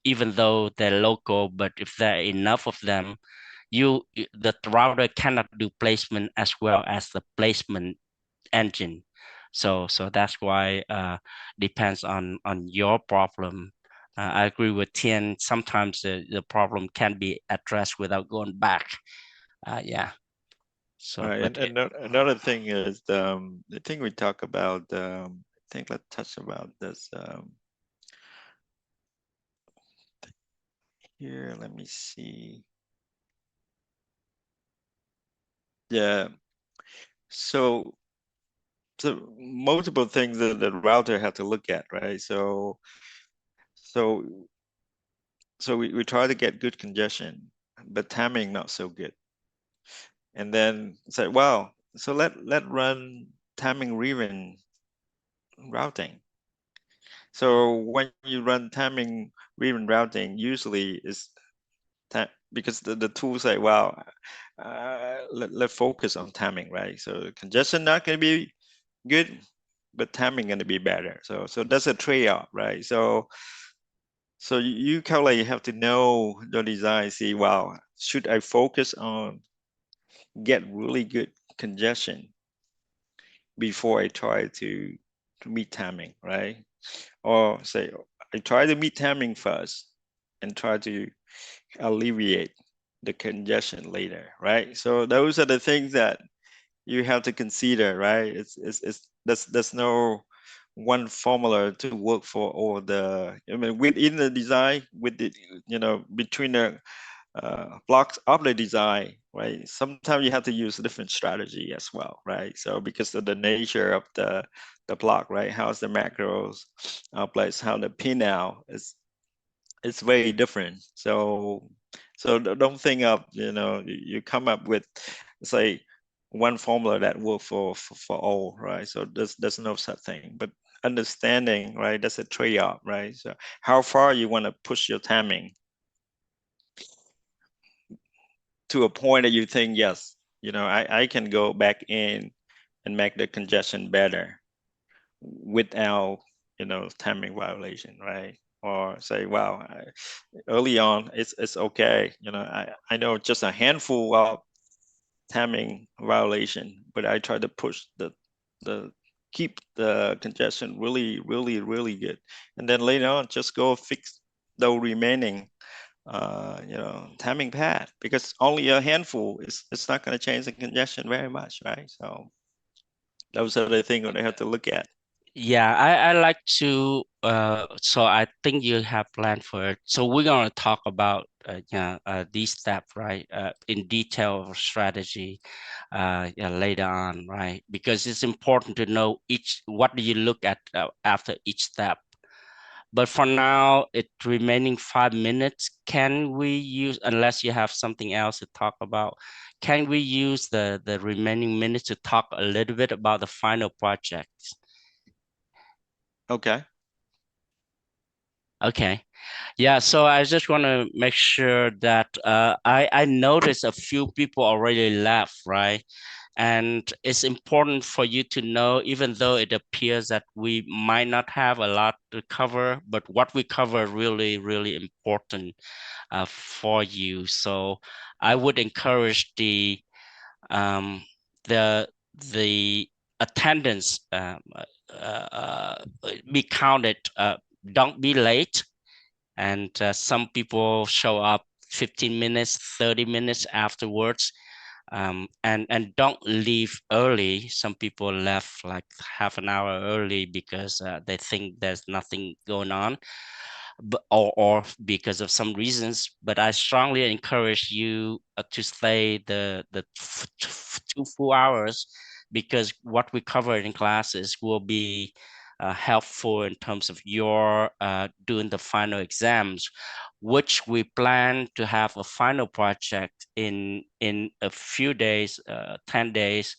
S2: even though they're local. But if there are enough of them, the router cannot do placement as well as the placement engine. So that's why depends on your problem. I agree with Tien. Sometimes the problem can be addressed without going back. Yeah. So
S1: Right,
S2: but
S1: and another thing is the thing we talk about. I think let's touch about this here. Let me see. Yeah. So multiple things that the router had to look at, right? So we try to get good congestion, but timing not so good. And then said, well, so let run timing ribbon routing. So when you run timing ribbon routing, usually is because the tool say, well, let's focus on timing, right? So congestion not going to be good, but timing going to be better. So that's a trade-off, right? So you kind of have to know the design, see, wow, should I focus on get really good congestion before I try to meet timing, right? Or say, I try to meet timing first and try to alleviate the congestion later, right? So those are the things that you have to consider, right? There's no one formula to work for all the, I mean, within the design, with the, between the blocks of the design, right? Sometimes you have to use a different strategy as well, right? So because of the nature of the block, right? How's the macros placed, how the pinnout is, it's very different. So don't think of, you come up with, say, one formula that work for all, right? So there's no such thing, but understanding, right? That's a trade-off, right? So how far you want to push your timing to a point that you think, yes, I can go back in and make the congestion better without, timing violation, right? Or say, wow, early on, it's okay. I know just a handful of timing violation, but I try to push the keep the congestion really, really, really good. And then later on, just go fix the remaining timing pad, because only a handful it's not going to change the congestion very much, right? So those are the things that I have to look at.
S2: yeah, I like to so I think you have planned for it. So we're gonna talk about these steps, right? In detail of strategy yeah, later on, right? Because it's important to know what do you look at after each step. But for now, it remaining 5 minutes. Can we use, unless you have something else to talk about, can we use the remaining minutes to talk a little bit about the final project?
S1: Okay.
S2: Okay. Yeah, so I just want to make sure that I noticed a few people already left, right? And it's important for you to know, even though it appears that we might not have a lot to cover, but what we cover really, really important for you. So I would encourage um, the attendance be counted. Don't be late. And some people show up 15 minutes, 30 minutes afterwards. And don't leave early. Some people left like half an hour early because they think there's nothing going on, but, or because of some reasons. But I strongly encourage you to stay the 2 full hours, because what we cover in classes will be helpful in terms of your doing the final exams, which we plan to have a final project in a few days, 10 days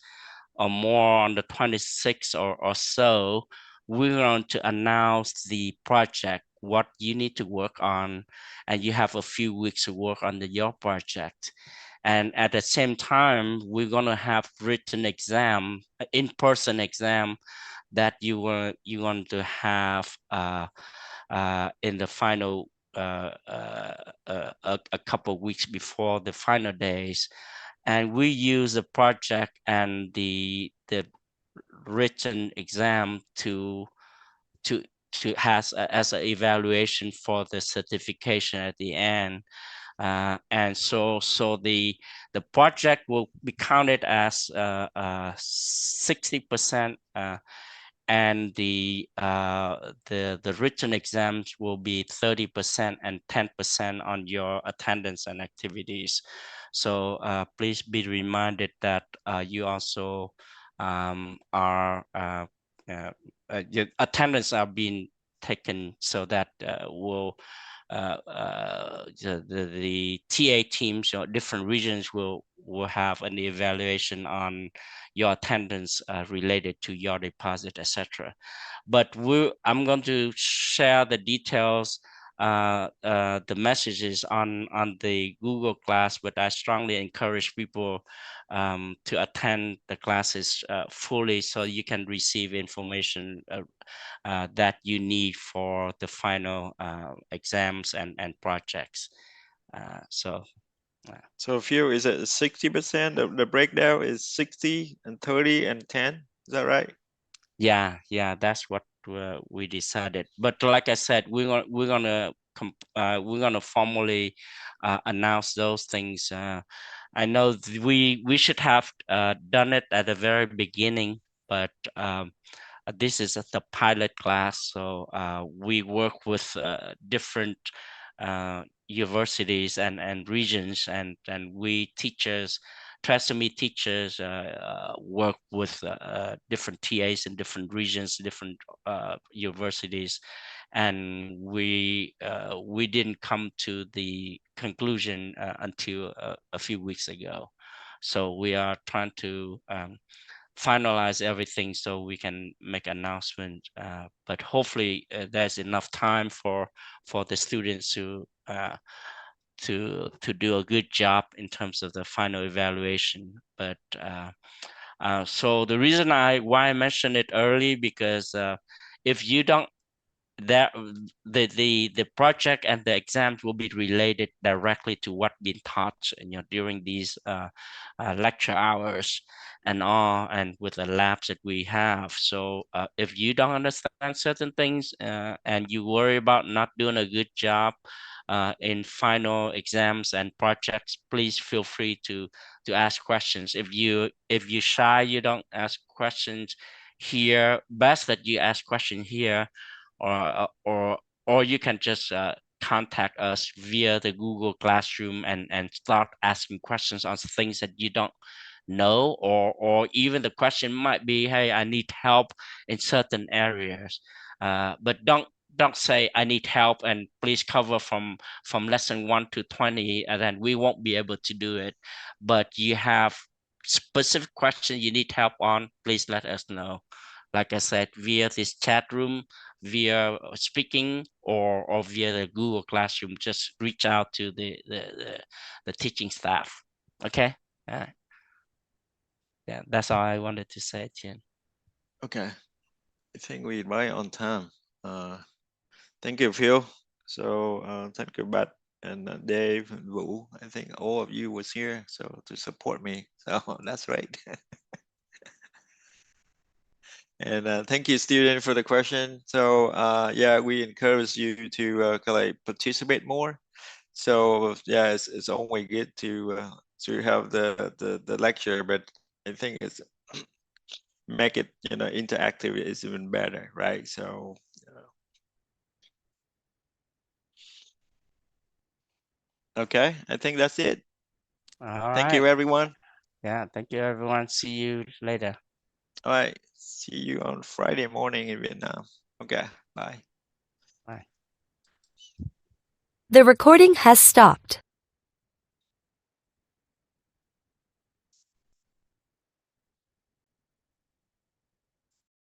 S2: or more, on the 26th or so. We're going to announce the project, what you need to work on, and you have a few weeks to work on your project. And at the same time, we're gonna have written exam, in-person exam that you want to have in the final a couple of weeks before the final days. And we use the project and the written exam to as an evaluation for the certification at the end. And so the project will be counted as 60%, and the written exams will be 30% and 10% on your attendance and activities. So please be reminded that you also are your attendance are being taken, so that will the TA teams or different regions will have an evaluation on your attendance related to your deposit, etc. But I'm going to share the details, the messages on the Google Class, but I strongly encourage people to attend the classes fully, so you can receive information that you need for the final exams and projects. So
S1: Phil, is it 60%? The breakdown is 60 and 30 and 10. Is that right?
S2: yeah, that's what we decided. But like I said, we're gonna formally announce those things. I know we should have done it at the very beginning, but this is the pilot class, so we work with different universities and regions, and we teachers, trisomy teachers work with different TAs in different regions, different universities, and we didn't come to the conclusion until a few weeks ago. So we are trying to finalize everything so we can make announcement, but hopefully there's enough time for the students to do a good job in terms of the final evaluation. But so the reason why I mentioned it early, because if you don't, that the project and the exams will be related directly to what been taught, during these lecture hours and all, and with the labs that we have. So if you don't understand certain things and you worry about not doing a good job in final exams and projects, please feel free to ask questions. If you shy, you don't ask questions here, best that you ask question here, or you can just contact us via the Google Classroom and start asking questions on things that you don't know, or even the question might be, hey, I need help in certain areas, but don't say I need help and please cover from lesson 1 to 20, and then we won't be able to do it. But you have specific question you need help on, please let us know. Like I said, via this chat room, via speaking, or via the Google Classroom, just reach out to the teaching staff. Okay. Yeah, that's all I wanted to say, Tien.
S1: Okay. I think we're right on time. Thank you, Phil. So thank you, Bat and Dave and Vũ. I think all of you was here so to support me. So that's right. And thank you, student, for the question. So yeah, we encourage you to participate more. So yeah, it's always good to have the lecture, but I think it's make it interactive is even better, right? So okay, I think that's it. Thank you, everyone.
S2: Yeah, thank you, everyone. See you later.
S1: All right, see you on Friday morning in Vietnam. Okay, bye.
S2: Bye.
S6: The recording has stopped.